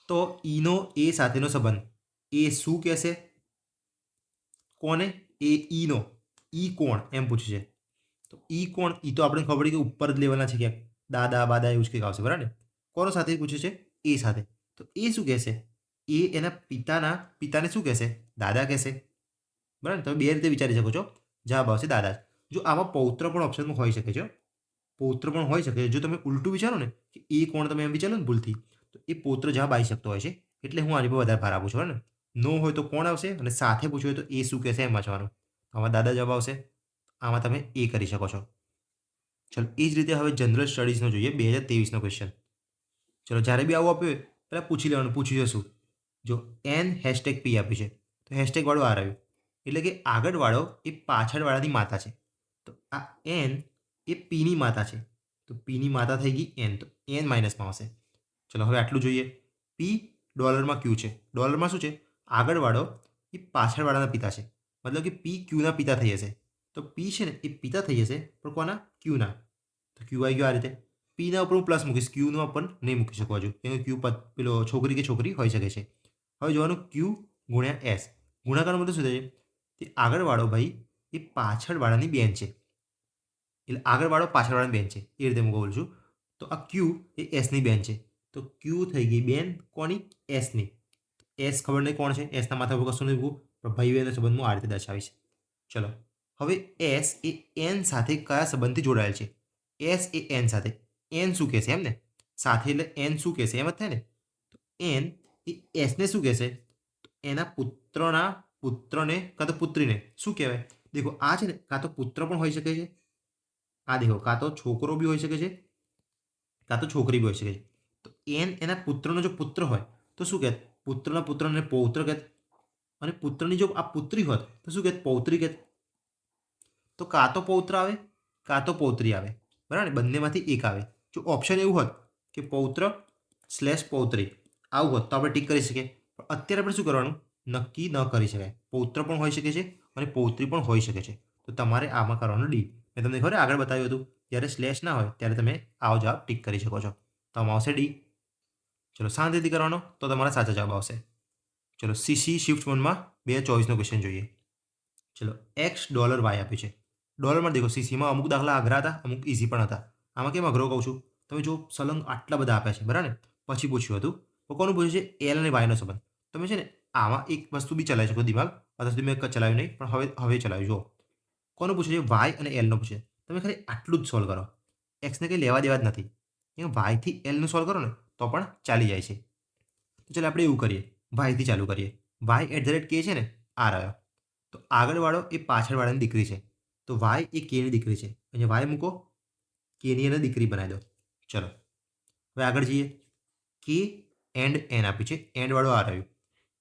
તો ઈનો એ સાથેનો સંબંધ, એ શું કહેશે? કોને? એ ઈનો. ઈ કોણ એમ પૂછ્યું છે. તો ઈ કોણ? ઈ તો આપણે ખબર કે ઉપર જ લેવલના છે ક્યાંક. દાદા બાદા એવું જ કંઈક આવશે. બરાબર ને? કોનો સાથે પૂછ્યું છે? એ સાથે. તો એ શું કહેશે? એ એના પિતાને શું કહેશે? દાદા કહેશે. બરાબર? તમે બે રીતે વિચારી શકો છો. જવાબ આવશે દાદા જ. જો આમાં પૌત્ર પણ ઓપ્શનમાં હોઈ શકે છે. પૌત્ર પણ હોઈ શકે છે. જો તમે ઉલટું વિચારો ને કે એ કોણ, તમે એમ વિચારો ને ભૂલથી, તો એ પૌત્ર જવાબ આવી શકતો હોય છે. એટલે હું આની પર વધારે ભાર આપું છું. બરાબર ને? નો હોય તો કોણ આવશે, અને સાથે પૂછ્યું હોય તો એ શું કહેશે એમ વાંચવાનું. આમાં દાદા જવાબ આવશે. આમાં તમે એ કરી શકો છો. ચલો, એ જ રીતે હવે જનરલ સ્ટડીઝનો જોઈએ 2023નો ક્વેશ્ચન. ચલો, જ્યારે બી આવું આપ્યું હોય પહેલાં પૂછી લેવાનું, પૂછી જશું. જો એન #P આપ્યું છે, તો હેશટેગવાળું આર આવ્યું. એટલે કે આગળવાળો એ પાછળવાળાની માતા છે. તો આ એન એ પીની માતા છે. તો પીની માતા થઈ ગઈ એન. તો એન માઇનસમાં આવશે. ચલો હવે આટલું જોઈએ. પી ડોલરમાં ક્યુ છે. ડોલરમાં શું છે? આગળવાળો એ પાછળવાળાના પિતા છે. મતલબ કે પી ક્યુના પિતા થઈ જશે. તો પી છે ને એ પિતા થઈ જશે, પણ કોના? ક્યુના. તો ક્યુ આવી ગયો આ રીતે. પીના ઉપર હું પ્લસ મૂકીશ, ક્યુનો પણ નહીં મૂકી શકું હજુ, કેમ કે ક્યુ પેલો છોકરી કે છોકરી હોઈ શકે છે. હવે જોવાનું ક્યુ ગુણ્યા એસ. ગુણાકારનો મતલબ શું થાય છે? તે આગળવાળો ભાઈ એ પાછળવાળાની બેન છે. એટલે આગળવાળો પાછળવાળાની બેન છે, એ રીતે હું બોલું છું. તો આ ક્યુ એ એસની બેન છે. તો ક્યુ થઈ ગઈ બેન કોની? એસની. એસ ખબર નહીં કોણ છે, એસના માથા પર કશું નહીં મૂકવું, પણ ભાઈ બહેનનો સંબંધ હું આ રીતે દર્શાવીશ. ચલો હવે એસ એ એન સાથે કયા સંબંધથી જોડાયેલ છે? એસ એ એન સાથે. એન શું કહેશે? એમ ને, સાથે એટલે એન શું કહેશે? એમ જ થાય ને. તો એન એ એસને શું કહેશે? તો એના પુત્રને કાં તો પુત્રીને શું કહેવાય? દેખો આ છે ને, કાં તો પુત્ર પણ હોઈ શકે છે, આ દેખો કાં તો છોકરો બી હોઈ શકે છે, કાં તો છોકરી બી હોઈ શકે છે. તો એન એના પુત્રનો જો પુત્ર હોય તો શું કહેત? પુત્રના પુત્રને પૌત્ર કહેત. અને પુત્રની જો આ પુત્રી હોત તો શું કહેત? પૌત્રી કહેત. તો કાં તો પૌત્ર આવે, કાં તો પૌત્રી આવે, બરાબર ને? બંનેમાંથી એક આવે. જો ઓપ્શન એવું હોત કે પૌત્ર / પૌત્રી આવું હોત તો આપણે ટીક કરી શકીએ. પણ અત્યારે આપણે શું કરવાનું? નક્કી ન કરી શકાય. પૌત્ર પણ હોઈ શકે છે અને પૌત્રી પણ હોઈ શકે છે. તો તમારે આમાં કરવાનું ડી. મેં તમને ખબર આગળ બતાવ્યું હતું, જ્યારે સ્લેશ ના હોય ત્યારે તમે આવો જવાબ ટીક કરી શકો છો. તો આમાં આવશે ડી. ચલો શાંતિથી કરવાનો તો તમારા સાચા જવાબ આવશે. ચલો સીસી શિફ્ટ 1માં 2024નો ક્વેશ્ચન જોઈએ. ચલો એક્સ ડોલર વાય આપ્યું છે. ડોલરમાં દેખો સીસીમાં અમુક દાખલા અઘરા હતા, અમુક ઇઝી પણ હતા. આમાં કેમ અઘરો કહું છું? તમે જો સલંગ આટલા બધા આપ્યા છે, બરાબર ને? પછી પૂછ્યું હતું તો કોનું પૂછ્યું છે? એલ અને વાયનો સંબંધ. તમે છે ને આમાં એક વસ્તુ બી ચલાવી શકો દિમાગ. અત્યાર સુધી મેં ચલાવ્યું નહીં, પણ હવે ચલાવ્યું. જો કોનું પૂછ્યું છે? વાય અને એલનો પૂછે. તમે ખાલી આટલું જ સોલ્વ કરો. એક્સને કંઈ લેવા દેવા જ નથી. એ વાયથી એલનું સોલ્વ કરો ને તો પણ ચાલી જાય છે. તો ચાલો આપણે એવું કરીએ, વાયથી ચાલુ કરીએ. y@k છે ને, આ રહ્યો. તો આગળવાળો એ પાછળવાળાની દીકરી છે. તો વાય એ કેની દીકરી છે. અહીંયા વાય મૂકો, કેની એને દીકરી બનાવી દો. ચલો હવે આગળ જઈએ. કે એન્ડ એન આપ્યું છે, એન્ડવાળો આ રહ્યું.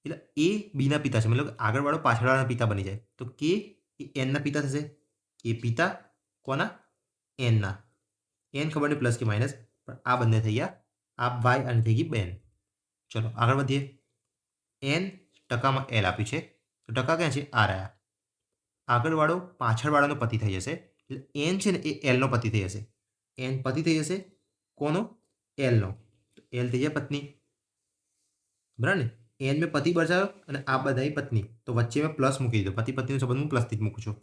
એટલે એ બીના પિતા છે, મતલબ આગળવાળો પાછળવાળાના પિતા બની જાય. તો કે એ એનના પિતા થશે. એ પિતા કોના? એનના. એન ખબર નહીં પ્લસ કે માઇનસ, પણ આ બંને થઈ ગયા. આ વાય અને થઈ ગઈ બેન. ચલો આગળ વધીએ. એન ટકામાં એલ આપ્યું છે, તો ટકા ક્યાં છે? આ રહ્યા. આગળવાળો પાછળવાળાનો પતિ થઈ જશે. એટલે એન છે ને એ એલનો પતિ થઈ જશે. એન પતિ થઈ જશે કોનો? એલનો. તો એલ થઈ જાય પત્ની, બરાબર ને? એન મેં પતિ બચાવ્યો અને આ બધા પત્ની, તો વચ્ચે મેં પ્લસ મૂકી દીધો. પતિ પત્નીનો સંબંધ હું પ્લસથી જ મૂકું છું.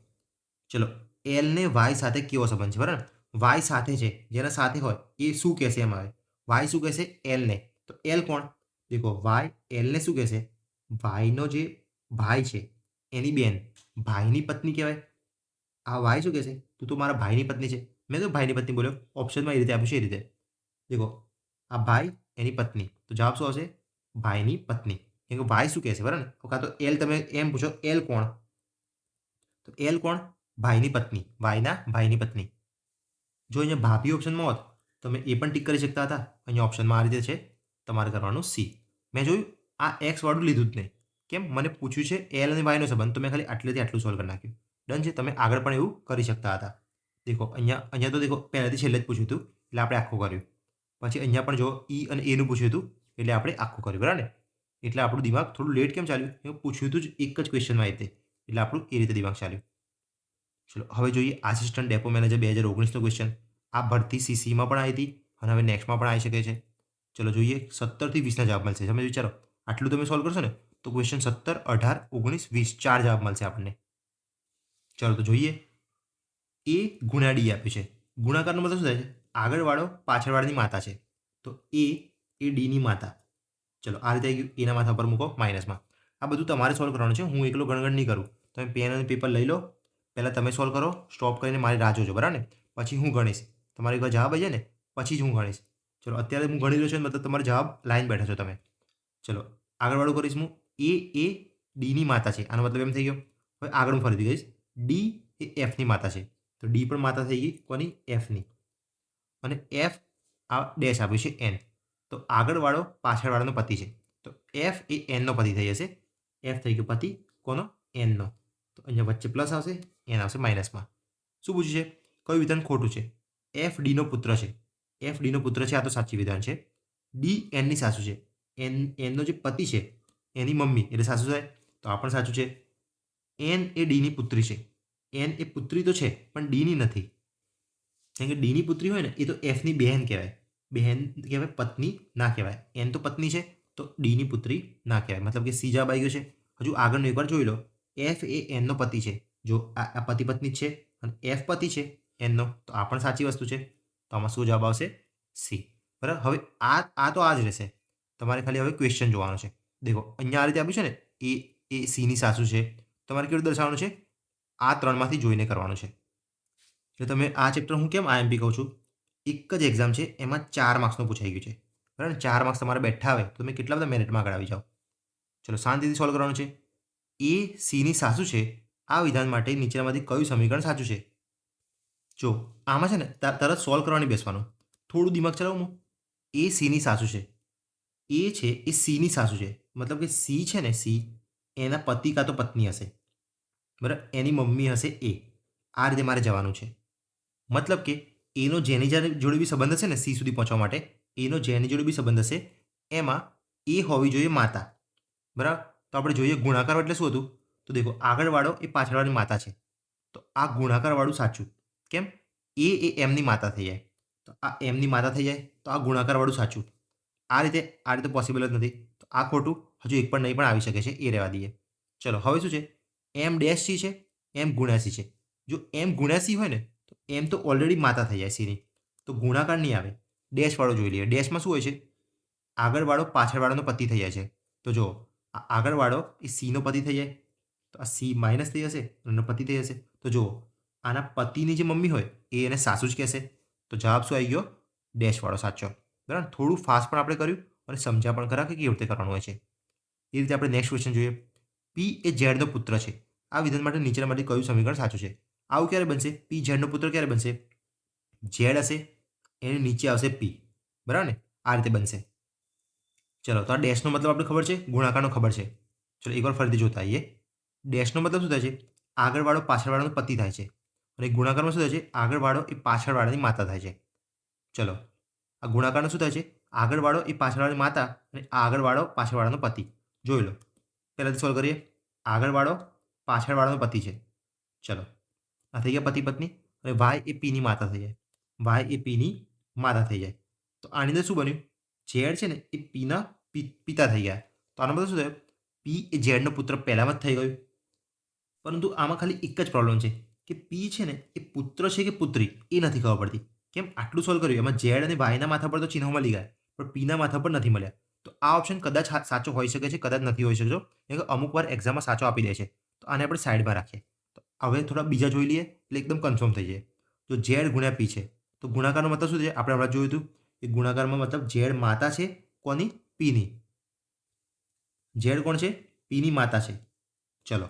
ચલો એલને વાય સાથે કેવો સંબંધ છે? બરાબર, વાય સાથે છે. જેના સાથે હોય એ શું કહેશે? એમ આવે વાય શું કહેશે? એલને. તો એલ કોણ? દેખો વાય એલને શું કહેશે? વાયનો જે ભાઈ છે એની બેન, ભાઈની પત્ની કહેવાય. આ વાય શું કહેશે? તું તો મારા ભાઈની પત્ની છે. મેં તો ભાઈની પત્ની બોલ્યો, ઓપ્શનમાં એ રીતે આપ્યું છે, એ રીતે. દેખો આ ભાઈ એની પત્ની, તો જવાબ શું આવશે? ભાઈની પત્ની. કેમ કે વાય શું કહેશે? બરાબર ને? તો કાં તો એલ, તમે એમ પૂછો એલ કોણ? તો એલ કોણ? ભાઈની પત્ની, વાયના ભાઈની પત્ની. જો અહીંયા ભાભી ઓપ્શનમાં હોત તો તમે એ પણ ટીક કરી શકતા હતા. અહીંયા ઓપ્શનમાં આ રીતે છે, તમારે કરવાનું સી. મેં જોયું આ એક્સ વાળું લીધું જ નહીં. કેમ? મને પૂછ્યું છે એલ અને વાયનો સંબંધ, તો મેં ખાલી આટલેથી આટલું સોલ્વ કરી નાખ્યું. ડન છે. તમે આગળ પણ એવું કરી શકતા હતા. દેખો અહીંયા તો દેખો પહેલેથી છેલ્લે જ પૂછ્યું હતું એટલે આપણે આખું કર્યું. પછી અહીંયા પણ જો ઈ અને એનું પૂછ્યું હતું એટલે આપણે આખું કર્યું, બરાબર ને? એટલે આપણું દિમાગ થોડું લેટ કેમ ચાલ્યું? એવું પૂછ્યું હતું જ એક જ ક્વેશ્ચનમાં આવી રીતે, એટલે આપણું એ રીતે દિમાગ ચાલ્યું. ચલો હવે જોઈએ આસિસ્ટન્ટ ડેપો મેનેજર 2019નો ક્વેશ્ચન. આ ભરતી સીસીમાં પણ આવી હતી અને હવે નેક્સ્ટમાં પણ આવી શકે છે. ચલો જોઈએ 17 થી 20ના જવાબ મળશે. તમે વિચારો આટલું તમે સોલ્વ કરશો ને તો ક્વેશ્ચન 17, 18, 19, 20 ચાર જવાબ મળશે આપણને. ચલો તો જોઈએ. એ ગુણ્યા ડી આપ્યું છે. ગુણાકારનો મતલબ શું થાય છે? આગળવાળો પાછળવાળાની માતા છે. તો એ ડીની માતા. ચલો આ રીતે આવી ગયું. એના માથા પર મૂકો માઇનસમાં. આ બધું તમારે સોલ્વ કરવાનું છે, હું એકલો ગણગણ નહીં કરું. તમે પેન અને પેપર લઈ લો, પહેલાં તમે સોલ્વ કરો, સ્ટોપ કરીને મારી રાહ જોજો, બરાબર ને? પછી હું ગણીશ, તમારી એકવાર જવાબ આવી જાય ને પછી જ હું ગણીશ. ચલો અત્યારે હું ગણી રહ્યો છું, મતલબ તમારો જવાબ લાઈન બેઠા છો તમે. ચલો આગળવાળું કરીશ હું. એ ડીની માતા છે, આનો મતલબ એમ થઈ ગયો. હવે આગળ હું ફરીથી કહીશ. ડી એ એફની માતા છે, તો ડી પણ માતા થઈ ગઈ કોની? એફની. અને એફ આ ડેશ આપ્યું છે એન, તો આગળવાળો પાછળવાળાનો પતિ છે. તો એફ એ એનનો પતિ થઈ જશે. એફ થઈ ગયો પતિ કોનો? એનનો. તો અહીંયા વચ્ચે પ્લસ આવશે, એન આવશે માઇનસમાં. શું પૂછ્યું છે? કયું વિધાન ખોટું છે? એફ ડીનો પુત્ર છે. એફ ડીનો પુત્ર છે, આ તો સાચું વિધાન છે. ડી એનની સાસુ છે. એનનો જે પતિ છે એની મમ્મી એટલે સાસુ થાય, તો આ પણ સાચું છે. એન એ ડીની પુત્રી છે. એન એ પુત્રી તો છે પણ ડીની નથી. કારણ કે ડીની પુત્રી હોય ને એ તો એફની બહેન કહેવાય. બહેન કહેવાય, પત્ની ના કહેવાય. એન તો પત્ની છે તો ડીની પુત્રી ના કહેવાય. મતલબ કે સી જવાબ આવી ગયો છે. હજુ આગળનો એકવાર જોઈ લો. એફ એ એનનો પતિ છે. જો આ પતિ પત્ની જ છે અને એફ પતિ છે એનનો, તો આ પણ સાચી વસ્તુ છે. તો આમાં શું જવાબ આવશે? સી. બરાબર. હવે આ તો આ જ રહેશે. તમારે ખાલી હવે ક્વેશ્ચન જોવાનો છે. દેખો અહીંયા આ રીતે આપ્યું છે ને, એ સીની સાસુ છે. તમારે કેવું દર્શાવવાનું છે? આ ત્રણમાંથી જોઈને કરવાનું છે. એટલે તમે આ ચેપ્ટર હું કેમ આઈએમપી કહું છું? એક જ એક્ઝામ છે એમાં 4 માર્ક્સનું પૂછાઈ ગયું છે. બરાબર. 4 માર્ક્સ તમારે બેઠા આવે તો તમે કેટલા બધા મિનિટમાં આગળ આવી જાઓ. ચલો શાંતિથી સોલ્વ કરવાનું છે. એ સીની સાસુ છે. આ વિધાન માટે નીચેનામાંથી કયું સમીકરણ સાચું છે? જો આમાં છે ને તરત સોલ્વ કરવાની બેસવાનું. થોડું દિમાગ ચલાવું હું. એ સીની સાસુ છે. એ છે એ સીની સાસુ છે. મતલબ કે સી છે ને, સી એના પતિ કાં તો પત્ની હશે. બરાબર. એની મમ્મી હશે એ. આ રીતે મારે જવાનું છે. મતલબ કે એનો જેની જોડે બી સંબંધ હશે ને, સી સુધી પહોંચવા માટે એનો જેની જોડે બી સંબંધ હશે એમાં એ હોવી જોઈએ માતા. બરાબર. તો આપણે જોઈએ ગુણાકાર એટલે શું હતું? તો દેખો આગળવાળો એ પાછળવાળી માતા છે. તો આ ગુણાકારવાળું સાચું. કેમ? એ એમની માતા થઈ જાય. તો આ એમની માતા થઈ જાય તો આ ગુણાકારવાળું સાચું. આ રીતે પોસિબલ જ નથી. તો આ ખોટું. હજુ એક પણ નહીં પણ આવી શકે છે, એ રહેવા દઈએ. ચલો હવે શું છે? એમ ડેશ સી છે, એમ ગુણ્યા સી છે. જો એમ ગુણ્યા સી હોય ને તો એમ તો ઓલરેડી માતા થઈ જાય સીની, તો ગુણાકાર નહીં આવે. ડેશવાળો જોઈ લઈએ. ડેશમાં શું હોય છે? આગળવાળો પાછળવાળાનો પતિ થઈ જાય છે. તો જો આગળવાળો એ સીનો પતિ થઈ જાય તો આ સી માઇનસ થઈ જશે અને એનો પતિ થઈ જશે. તો જુઓ આના પતિની જે મમ્મી હોય એ એને સાસુ જ કહેશે. તો જવાબ શું આવી ગયો? ડેશવાળો સાચો. બરાબર. થોડું ફાસ્ટ પણ આપણે કર્યું અને સમજ્યા પણ ખરા કે કેવી રીતે કરવાનું હોય છે. એ રીતે આપણે નેક્સ્ટ ક્વેશ્ચન જોઈએ. પી એ ઝેડનો પુત્ર છે. આ વિધાન માટે નીચેનામાંથી કયું સમીકરણ સાચું છે? આવું ક્યારે બનશે? પી ઝેડનો પુત્ર ક્યારે બનશે? ઝેડ હશે, એની નીચે આવશે પી. બરાબર ને? આ રીતે બનશે. ચલો તો આ ડેશનો મતલબ આપણે ખબર છે, ગુણાકારનો ખબર છે. ચલો એકવાર ફરીથી જોતા આવીએ. ડેશનો મતલબ શું થાય છે? આગળવાળો પાછળવાળાનો પતિ થાય છે. અને ગુણાકારમાં શું થાય છે? આગળવાળો એ પાછળવાળાની માતા થાય છે. ચલો આ ગુણાકારનું શું થાય છે? આગળવાળો એ પાછળવાળાની માતા અને આગળવાળો પાછળવાળાનો પતિ. જોઈ લો. પહેલાંથી સોલ્વ કરીએ. આગળવાળો પાછળવાળાનો પતિ છે. ચલો આ થઈ ગયા પતિ પત્ની. અને વાય એ પીની માતા થઈ જાય. વાય એ પીની માતા થઈ જાય. તો આની અંદર શું બન્યું? ઝેડ છે ને એ પીના પિતા થઈ ગયા. તો આનો મતલબ શું થયો? પી એ ઝેડનો પુત્ર પહેલામાં જ થઈ ગયું. પરંતુ આમાં ખાલી એક જ પ્રોબ્લેમ છે કે પી છે ને એ પુત્ર છે કે પુત્રી એ નથી ખબર પડતી. કેમ? આટલું સોલ્વ કર્યું એમાં ઝેડ અને વાયના માથા પર તો ચિહ્નો મળી ગયા પણ પીના માથા પર નથી મળ્યા. તો આ ઓપ્શન કદાચ સાચો હોઈ શકે છે, કદાચ નથી હોઈ શકતો. કેમ કે અમુક વાર એક્ઝામમાં સાચો આપી દે છે. તો આને આપણે સાઈડમાં રાખીએ. તો હવે થોડા બીજા જોઈ લઈએ એટલે એકદમ કન્ફર્મ થઈ જાય. જો ઝેડ ગુણ્યા પી છે તો ગુણાકારનો મતલબ શું છે? આપણે હમણાં જોયું હતું કે ગુણાકારમાં મતલબ ઝેડ માતા છે કોની? પીની. ઝેડ કોણ છે? પીની માતા છે. ચલો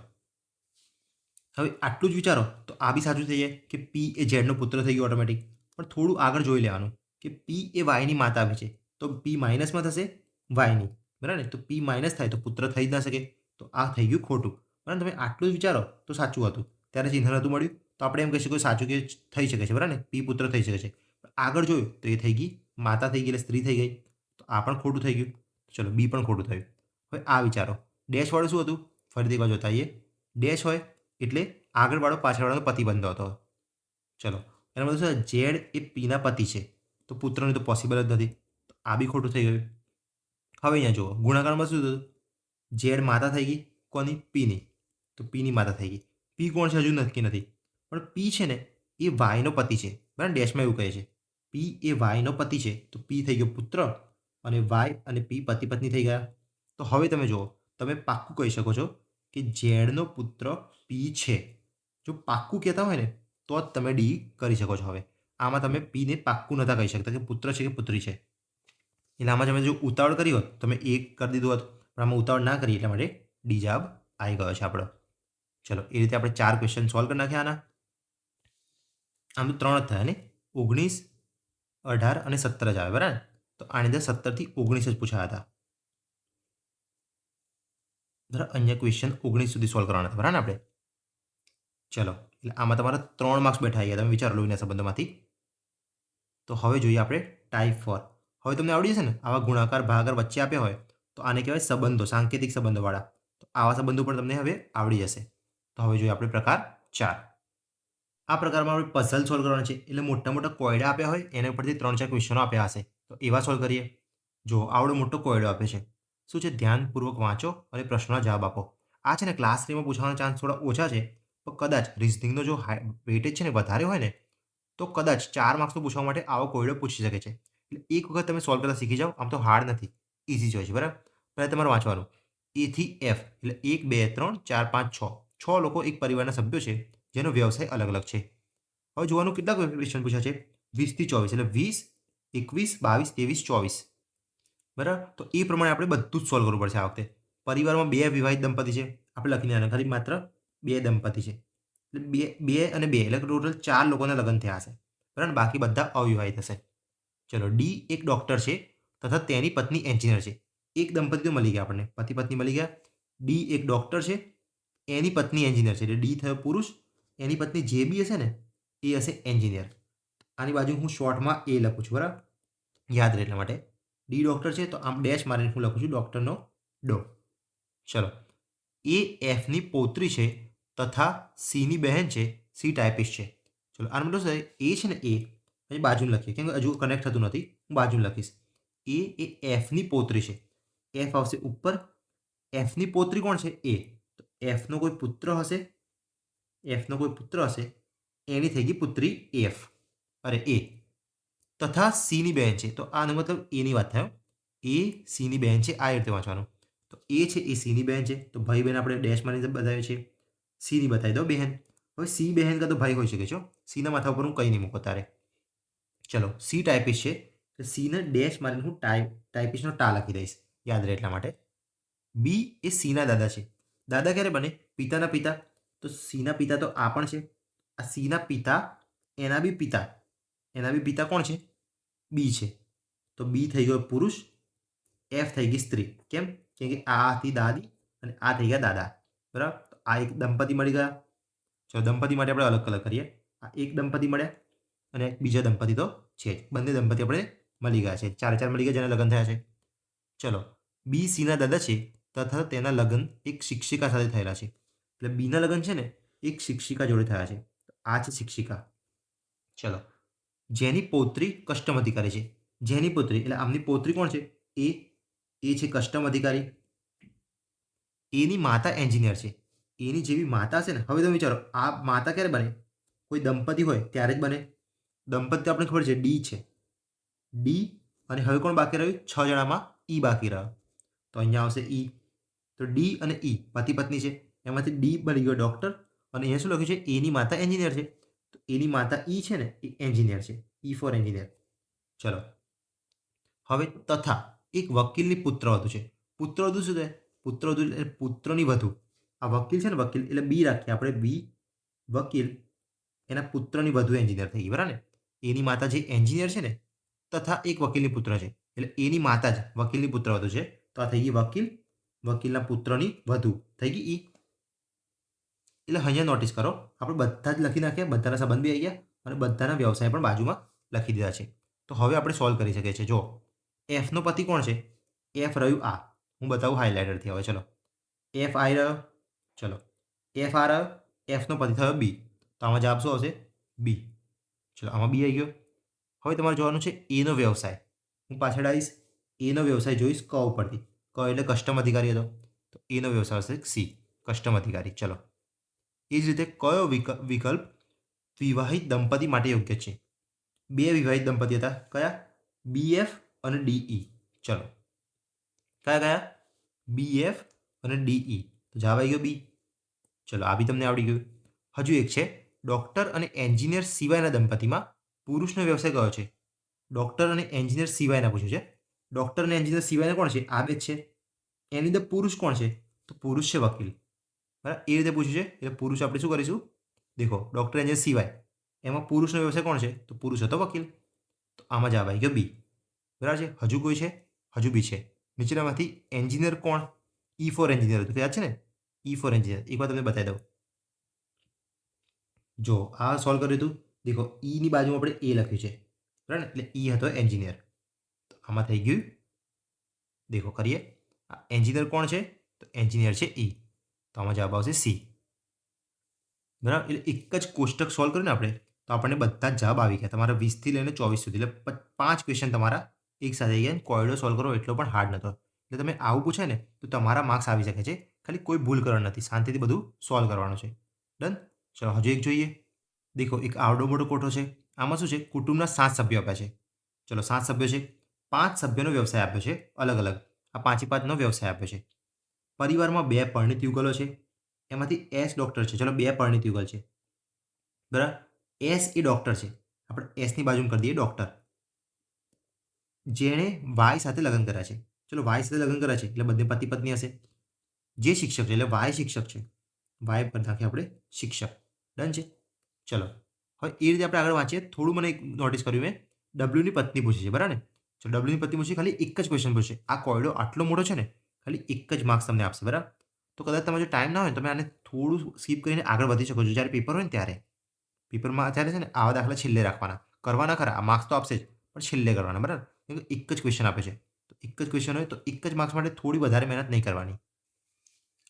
હવે આટલું જ વિચારો તો આ બી સાચું થઈ જાય કે પી એ ઝેડનો પુત્ર થઈ ગયો ઓટોમેટિક. પણ થોડું આગળ જોઈ લેવાનું કે પી એ વાયની માતા આવે છે તો પી માઇનસમાં થશે વાયની. બરાબર ને? તો પી માઇનસ થાય તો પુત્ર થઈ જ ના શકે. તો આ થઈ ગયું ખોટું. બરાબર. તમે આટલું જ વિચારો તો સાચું હતું. ત્યારે ચિહ્ન નહોતું મળ્યું તો આપણે એમ કહી શકીએ સાચું કે થઈ શકે છે. બરાબર ને? પી પુત્ર થઈ શકે છે. આગળ જોયું તો એ થઈ ગઈ માતા થઈ ગઈ એટલે સ્ત્રી થઈ ગઈ. તો આ પણ ખોટું થઈ ગયું. ચલો બી પણ ખોટું થયું. હવે આ વિચારો. ડેશવાળું શું હતું? ફરીથી એકવાર જોતા આવીએ. ડેશ હોય એટલે આગળવાળો પાછળવાળાનો પતિ બનતો હતો. ચલો એનો મતલબ શું? ઝેડ એ પીના પતિ છે તો પુત્રને તો પોસિબલ જ નથી. તો આ બી ખોટું થઈ ગયું. હવે અહીંયા જુઓ ગુણાકારમાં શું થયું? ઝેડ માતા થઈ ગઈ કોની? પીની. તો પીની માતા થઈ ગઈ. પી કોણ છે હજુ નક્કી નથી. પણ પી છે ને એ વાયનો પતિ છે. બરાબર. ડેશમાં એવું કહે છે પી એ વાયનો પતિ છે તો પી થઈ ગયો પુત્ર અને વાય અને પી પતિ પત્ની થઈ ગયા. તો હવે તમે જુઓ તમે પાક્કું કહી શકો છો કે ઝેડનો પુત્ર પી છે. જો પાક્કું કહેતા હોય ને તો જ તમે ડી કરી શકો છો. હવે આમાં તમે પીને પાક્કું નહોતા કહી શકતા કે પુત્ર છે કે પુત્રી છે. એટલે આમાં તમે જો ઉતાવળ કરી હોત તમે એક કરી દીધું હોત પણ આમાં ઉતાવળ ના કરી એટલા માટે ડી જવાબ આવી ગયો છે આપણો. ચલો એ રીતે આપણે 4 ક્વેશ્ચન સોલ્વ કરી નાખ્યા આના. આમ તો 3 જ થયા ને 19, 18 અને 17 જ આવે. બરાબર. તો આની અંદર 17 થી 19 જ પૂછાયા હતા. બરાબર, અહીંયા ક્વેશ્ચન 19 સુધી સોલ્વ કરવાના હતા, બરાબર ને આપણે? ચલો, એટલે આમાં તમારા 3 માર્ક્સ બેઠા ગયા. તમે વિચારો લોહીના સંબંધોમાંથી. તો હવે જોઈએ આપણે ટાઈપ 4. હવે તમને આવડી જશે ને, આવા ગુણાકાર ભાગાકાર વચ્ચે આપ્યા હોય તો આને કહેવાય સંબંધો, સાંકેતિક સંબંધોવાળા. તો આવા સંબંધો પણ તમને હવે આવડી જશે. તો હવે જોઈએ આપણે પ્રકાર 4. આ પ્રકારમાં આપણે પઝલ સોલ્વ કરવાના છે. એટલે મોટા મોટા કોયડા આપ્યા હોય એના ઉપરથી 3-4 ક્વેશ્ચનો આપ્યા હશે. તો એવા સોલ્વ કરીએ. જો આવડો મોટો કોયડો આપે છે. શું છે? ધ્યાનપૂર્વક વાંચો અને પ્રશ્નોના જવાબ આપો. આ છે ને ક્લાસ 3માં પૂછવાના ચાન્સ થોડા ઓછા છે, પણ કદાચ રિઝનિંગનો જો વેટેજ છે ને વધારે હોય ને તો કદાચ 4 માર્ક્સનું પૂછવા માટે આવો કોયડો પૂછી શકે છે. એટલે એક વખત તમે સોલ્વ કરતા શીખી જાઓ. આમ તો હાર્ડ નથી, ઇઝી જ હોય છે, બરાબર? પહેલાં તમારે વાંચવાનું એ થી એફ, એટલે 1 2 3 4 5 6 6 લોકો એક પરિવારના સભ્યો છે જેનો વ્યવસાય અલગ અલગ છે. હવે જોવાનું કેટલા ક્વેશ્ચન પૂછ્યા છે? 20 થી 24, એટલે 20 21 22 23 24, બરાબર? તો એ પ્રમાણે આપણે બધું જ સોલ્વ કરવું પડશે આ વખતે. પરિવારમાં 2 વિવાહિત દંપતી છે, આપણે લખી લેવાના, ખાલી માત્ર 2 દંપતી છે. એટલે 2 અને 2 એટલે ટોટલ 4 લોકોના લગ્ન થયા હશે, બરાબર? બાકી બધા અવિવાહિત હશે. ચલો, ડી એક ડોક્ટર છે તથા તેની પત્ની એન્જિનિયર છે. એક દંપતી તો મળી ગયા આપણને, પતિ પત્ની મળી ગયા. ડી એક ડોક્ટર છે, એની પત્ની એન્જિનિયર છે, એટલે ડી થયો પુરુષ, એની પત્ની જે બી હશે ને એ હશે એન્જિનિયર. આની બાજુ હું શોર્ટમાં એ લખું છું, બરાબર? યાદ રહે એટલા માટે. ડી ડોક્ટર છે તો આમ ડેશ મારીને હું લખું છું ડોક્ટરનો ડો. ચલો, એ એફની પોત્રી છે તથા સીની બહેન છે, સી ટાઈપિસ્ટ છે. ચલો, આનો મતલબ શું થાય? એ છે ને એ અહીં બાજુમાં લખીએ, કેમ કે હજુ કનેક્ટ થતું નથી, હું બાજુમાં લખીશ. એ એફની પોત્રી છે, એફ આવશે ઉપર. એફની પોત્રી કોણ છે? એ. તો એફનો કોઈ પુત્ર હશે, એફનો કોઈ પુત્ર હશે, એની થઈ ગઈ પુત્રી એફ, અરે એ. તથા સીની બહેન છે, તો આનો મતલબ એની વાત થાય. એ સીની બહેન છે, આ રીતે વાંચવાનું. તો એ છે એ સીની બહેન છે, તો ભાઈ બહેન આપણે ડેશ મારીને બતાવીએ છીએ. સીની બતાવી દો બહેન. હવે સી બહેન કાં તો ભાઈ હોઈ શકે છે. સીના માથા ઉપર હું કંઈ નહીં મૂકો તારે. ચલો, સી ટાઈપિસ્ટ છે, તો સીને ડેશ મારીને હું ટાઈપિસ્ટનો ટા લખી દઈશ, યાદ રહે એટલા માટે. બી એ સીના દાદા છે. દાદા ક્યારે બને? પિતાના પિતા. તો સીના પિતા તો આ પણ છે. આ સીના પિતા, એના બી પિતા, એના બી પિતા કોણ છે? બી છે. તો બી થઈ ગયો પુરુષ, એફ થઈ ગઈ સ્ત્રી. કેમ? કેમ કે આ હતી દાદી અને આ થઈ ગયા દાદા, બરાબર? તો આ એક દંપતી મળી ગયા. ચલો, દંપતી માટે આપણે અલગ કલર કરીએ. આ એક દંપતી મળ્યા અને બીજા દંપતી તો છે જ. બંને દંપતી આપણે મળી ગયા છે, 4 મળી ગયા જેના લગ્ન થયા છે. ચલો, બી સીના દાદા છે તથા તેના લગ્ન એક શિક્ષિકા સાથે થયેલા છે. એટલે બીના લગ્ન છે ને એક શિક્ષિકા જોડે થયા છે. આ છે શિક્ષિકા. ચલો, જેની પૌત્રી કસ્ટમ અધિકારી છે. જેની પુત્રી એટલે આમની પૌત્રી કોણ છે? એ છે કસ્ટમ અધિકારી. એની માતા એન્જિનિયર છે. એની જેવી માતા છે ને, હવે તમે વિચારો આ માતા ક્યારે બને? કોઈ દંપતી હોય ત્યારે જ બને. દંપતી તો આપણે ખબર છે ડી છે, ડી. અને હવે કોણ બાકી રહ્યું? 6 જણામાં ઈ બાકી રહ્યો. તો અહીંયા આવશે ઈ. તો ડી અને ઈ પતિ પત્ની છે, એમાંથી ડી બની ગયો ડોક્ટર. અને અહીંયા શું લખ્યું છે? એની માતા એન્જિનિયર છે. તો એની માતા ઈ છે ને એ એન્જિનિયર છે, ઈ ફોર એન્જિનિયર. ચલો, હવે તથા એક વકીલની પુત્રવધુ છે. પુત્રવધુ શું થાય? પુત્રવધુ એટલે પુત્રની વધુ. આ વકીલ છે ને, વકીલ એટલે બી રાખીએ આપણે, બી વકીલ, એના પુત્રની વધુ એન્જિનિયર થઈ ગઈ, બરાબર ને? એની માતા જે એન્જિનિયર છે ને તથા એક વકીલની પુત્ર છે, એટલે એની માતા જ વકીલની પુત્રવધુ છે. તો આ થઈ ગઈ વકીલ, વકીલના પુત્રની વધુ થઈ ગઈ ઈ. એટલે અહીંયા નોટિસ કરો, આપણે બધા જ લખી નાખ્યા, બધાના સંબંધ બી આવી ગયા અને બધાના વ્યવસાય પણ બાજુમાં લખી દીધા છે. તો હવે આપણે સોલ્વ કરી શકીએ છીએ. જો એફનો પતિ કોણ છે? એફ રહ્યું આ, હું બતાવું હાઇલાઇટરથી. હવે ચલો, એફ આઈ રહ્યો. ચલો, એફ આ રહ્યો, એફનો પતિ થયો બી. તો આમાં જવાબ શું આવશે? બી. ચલો, આમાં બી આવી ગયો. હવે તમારે જોવાનું છે એનો વ્યવસાય. હું પાછળ આવીશ, એનો વ્યવસાય જોઈશ ક ઉપરથી. ક એટલે કસ્ટમ અધિકારી હતો, તો એનો વ્યવસાય હશે સી, કસ્ટમ અધિકારી. ચલો, એ જ રીતે કયો વિકલ્પ વિવાહિત દંપતી માટે યોગ્ય છે? 2 વિવાહિત દંપતી હતા, કયા? બીએફ અને ડીઈ. ચલો, કયા કયા? બીએફ અને ડીઈ. તો જવાબ આવી ગયો બી. ચલો, આ બી તમને આવડી ગયું. હજુ એક છે, ડોક્ટર અને એન્જિનિયર સિવાયના દંપતીમાં પુરુષનો વ્યવસાય કયો છે? ડોક્ટર અને એન્જિનિયર સિવાયના પૂછ્યું છે. ડોક્ટર અને એન્જિનિયર સિવાયના કોણ છે? આ બે જ છે. એની અંદર પુરુષ કોણ છે? તો પુરુષ છે વકીલ, બરાબર? એ રીતે પૂછ્યું છે, એટલે પુરુષ આપણે શું કરીશું? દેખો, ડોક્ટર એન્જિનિયર સિવાય એમાં પુરુષનો વ્યવસાય કોણ છે? તો પુરુષ હતો વકીલ. તો આમાં જવાબ આવી ગયો બી, બરાબર છે? હજુ કોઈ છે? હજુ બી છે. નીચેનામાંથી એન્જિનિયર કોણ? ઈ ફોર એન્જિનિયર હતું, યાદ છે ને? E for engineer. એકવાર તમને બતાવી દઉં. જો આ સોલ્વ કર્યું હતું. દેખો ઈની બાજુમાં આપણે એ લખ્યું છે, બરાબર ને? એટલે ઈ હતો એન્જિનિયર. તો આમાં થઈ ગયું. દેખો કરીએ. આ એન્જિનિયર કોણ છે? તો એન્જિનિયર છે ઈ. તો આમાં જવાબ આવશે સી. બરાબર? એટલે એક જ કોષ્ટક સોલ્વ કર્યું ને આપણે, તો આપણને બધા જ જવાબ આવી ગયા. તમારા 20થી લઈને 24 સુધી. એટલે 5 ક્વેશ્ચન તમારા એક સાથે આવી ગયા. કોયડો સોલ્વ કરો એટલો પણ હાર્ડ નહોતો. એટલે તમે આવું પૂછે ને તો તમારા માર્ક્સ આવી શકે છે. ખાલી કોઈ ભૂલ કરવાની નથી. શાંતિથી બધું સોલ્વ કરવાનું છે. ડન? ચલો હજુ એક જોઈએ. દેખો એક આવડો મોટો કોઠો છે. આમાં શું છે? કુટુંબના 7 સભ્યો આપ્યા છે. ચલો 7 સભ્યો છે. 5 સભ્યોનો વ્યવસાય આપ્યો છે અલગ અલગ. આ 5નો વ્યવસાય આપ્યો છે. પરિવારમાં 2 પરિણીત યુગલો છે. એમાંથી એસ ડૉક્ટર છે. ચલો 2 પરિણીત યુગલ છે. બરાબર? એસ એ ડૉક્ટર છે. આપણે એસની બાજુમાં કરી દઈએ ડૉક્ટર. જેણે વાય સાથે લગ્ન કર્યા છે. ચલો વાય સાથે લગ્ન કર્યા છે એટલે બંને પતિ પત્ની હશે. જે શિક્ષક છે એટલે વાય શિક્ષક છે. વાય પર નાખીએ આપણે શિક્ષક. ડન છે? ચલો હવે એ રીતે આપણે આગળ વાંચીએ. થોડું મને એક નોટિસ કર્યું મેં. ડબલ્યુની પત્ની પૂછી છે, બરાબર ને? ચલો ડબલ્યુની પત્ની પૂછી, ખાલી એક જ ક્વેશ્ચન પૂછશે. આ કોયડો આટલો મોટો છે ને, ખાલી એક જ માર્ક્સ તમને આપશે, બરાબર? તો કદાચ તમારે જો ટાઈમ ના હોય તમે આને થોડું સ્કીપ કરીને આગળ વધી શકો છો. જ્યારે પેપર હોય ને ત્યારે. પેપરમાં અત્યારે છે ને આવા દાખલા છેલ્લે રાખવાના. કરવાના ખરા, આ માર્ક્સ તો આપશે જ, પણ છેલ્લે કરવાના, બરાબર? કેમ કે એક જ ક્વેશ્ચન આપે છે. તો એક જ ક્વેશ્ચન હોય તો એક જ માર્ક્સ માટે થોડી વધારે મહેનત નહીં કરવાની.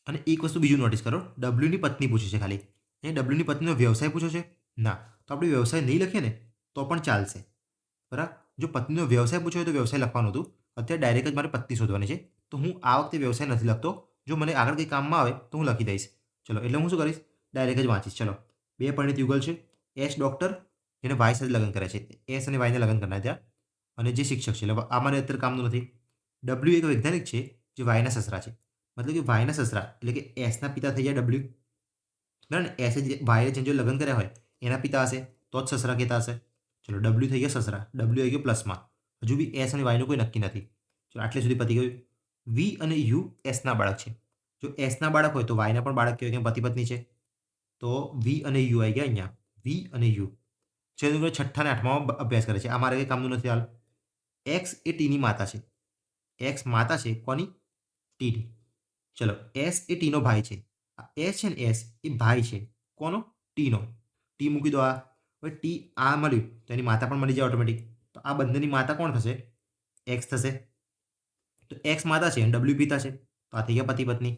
અને એક વસ્તુ બીજું નોટિસ કરો. ડબલ્યુની પત્ની પૂછી છે ખાલી. એ ડબલ્યુની પત્નીનો વ્યવસાય પૂછ્યો છે? ના. તો આપણે વ્યવસાય નહીં લખીએ ને તો પણ ચાલશે, બરાબર? જો પત્નીનો વ્યવસાય પૂછ્યો હોય તો વ્યવસાય લખવાનું હતું. અત્યારે ડાયરેક્ટ જ મારે પત્ની શોધવાની છે. તો હું આ વખતે વ્યવસાય નથી લખતો. જો મને આગળ કંઈ કામમાં આવે તો હું લખી દઈશ. ચલો એટલે હું શું કરીશ? ડાયરેક્ટ જ વાંચીશ. ચલો 2 પરિણીત યુગલ છે. એસ ડૉક્ટર જેને વાય સાથે લગ્ન કર્યા છે. એસ અને વાયને લગ્ન કરનાર ત્યાં. અને જે શિક્ષક છે એટલે આ મારે અત્યારે કામનું નથી. ડબલ્યુ એક વૈજ્ઞાનિક છે જે વાયના સસરા છે. મતલબ કે વાયના સસરા એટલે કે એસના પિતા થઈ જાય ડબલ્યુ, બરાબર ને? એસે જે વાયે જેને જો લગ્ન કર્યા હોય એના પિતા હશે તો જ સસરા કહેતા હશે. ચલો ડબલ્યુ થઈ ગયા સસરા. ડબલ્યુ આવી ગયો પ્લસમાં. હજુ બી એસ અને વાયનું કોઈ નક્કી નથી. ચલો આટલે સુધી પતી ગયું. વી અને યુ એસના બાળક છે. જો એસના બાળક હોય તો વાયના પણ બાળક કહેવાય, કે પતિ પત્ની છે. તો વી અને યુ આવી ગયા અહીંયા. વી અને યુ છે. છઠ્ઠા અને આઠમામાં અભ્યાસ કરે છે. આ મારે કંઈ કામનું નથી હાલ. એક્સ એ ટીની માતા છે. એક્સ માતા છે કોની? ટીની. ચલો એસ એ ટીનો ભાઈ છે. આ એસ છે ને, એસ એ ભાઈ છે કોનો? ટીનો. ટી મૂકી દો. આ હવે ટી આ મળ્યું તો એની માતા પણ મળી જાય ઓટોમેટિક. તો આ બંનેની માતા કોણ થશે? એક્સ થશે. તો એક્સ માતા છે અને ડબલ્યુ પિતા છે. તો આ થઈ ગયા પતિ પત્ની.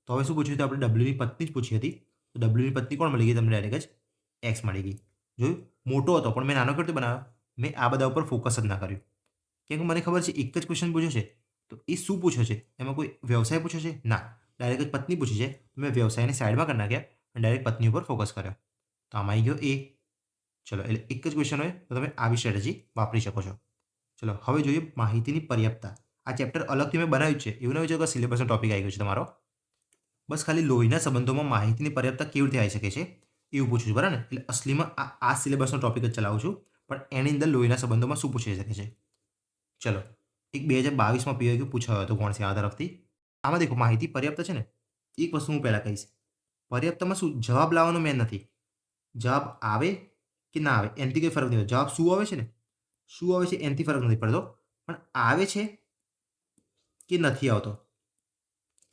તો હવે શું પૂછ્યું હતું આપણે? ડબલ્યુની પત્ની જ પૂછી હતી. તો ડબલ્યુની પત્ની કોણ મળી ગઈ તમને? ડાયરેક્ટ જ એક્સ મળી ગઈ. જોયું? મોટો હતો પણ મેં નાનો કરતો બનાવ્યો. મેં આ બધા ઉપર ફોકસ જ ના કર્યું. કેમ કે મને ખબર છે એક જ ક્વેશ્ચન પૂછ્યો છે. તો એ શું પૂછ્યો છે? એમાં કોઈ વ્યવસાય પૂછ્યો છે? ના. ડાયરેક્ટ જ પત્ની પૂછી છે. મેં વ્યવસાયને સાઈડમાં કરી નાખ્યા અને ડાયરેક્ટ પત્ની ઉપર ફોકસ કર્યો. તો આમાં આવી ગયો એ. ચલો એટલે એક જ ક્વેશ્ચન હોય તો તમે આવી સ્ટ્રેટેજી વાપરી શકો છો. ચલો હવે જોઈએ માહિતીની પર્યાપ્તતા. આ ચેપ્ટર અલગથી મેં બનાવ્યું છે. એવું નહીં કે સિલેબસનો ટોપિક આવી ગયો છે તમારો. બસ ખાલી લોહીના સંબંધોમાં માહિતીની પર્યાપ્તતા કેવી રીતે આવી શકે છે એવું પૂછું છું, બરાબર ને? એટલે અસલીમાં આ સિલેબસનો ટોપિક જ ચલાવું છું, પણ એની અંદર લોહીના સંબંધોમાં શું પૂછી શકે છે. ચલો એક 2022માં પીવાય પૂછાયો હતો ગૌણસિંહ આ તરફથી. આમાં દેખો માહિતી પર્યાપ્ત છે ને, એક વસ્તુ હું પહેલાં કહીશ. પર્યાપ્તમાં શું જવાબ લાવવાનો મેન નથી. જવાબ આવે કે ના આવે એનાથી કંઈ ફરક નહીં પડતો. જવાબ શું આવે છે ને, શું આવે છે એનાથી ફરક નથી પડતો. પણ આવે છે કે નથી આવતો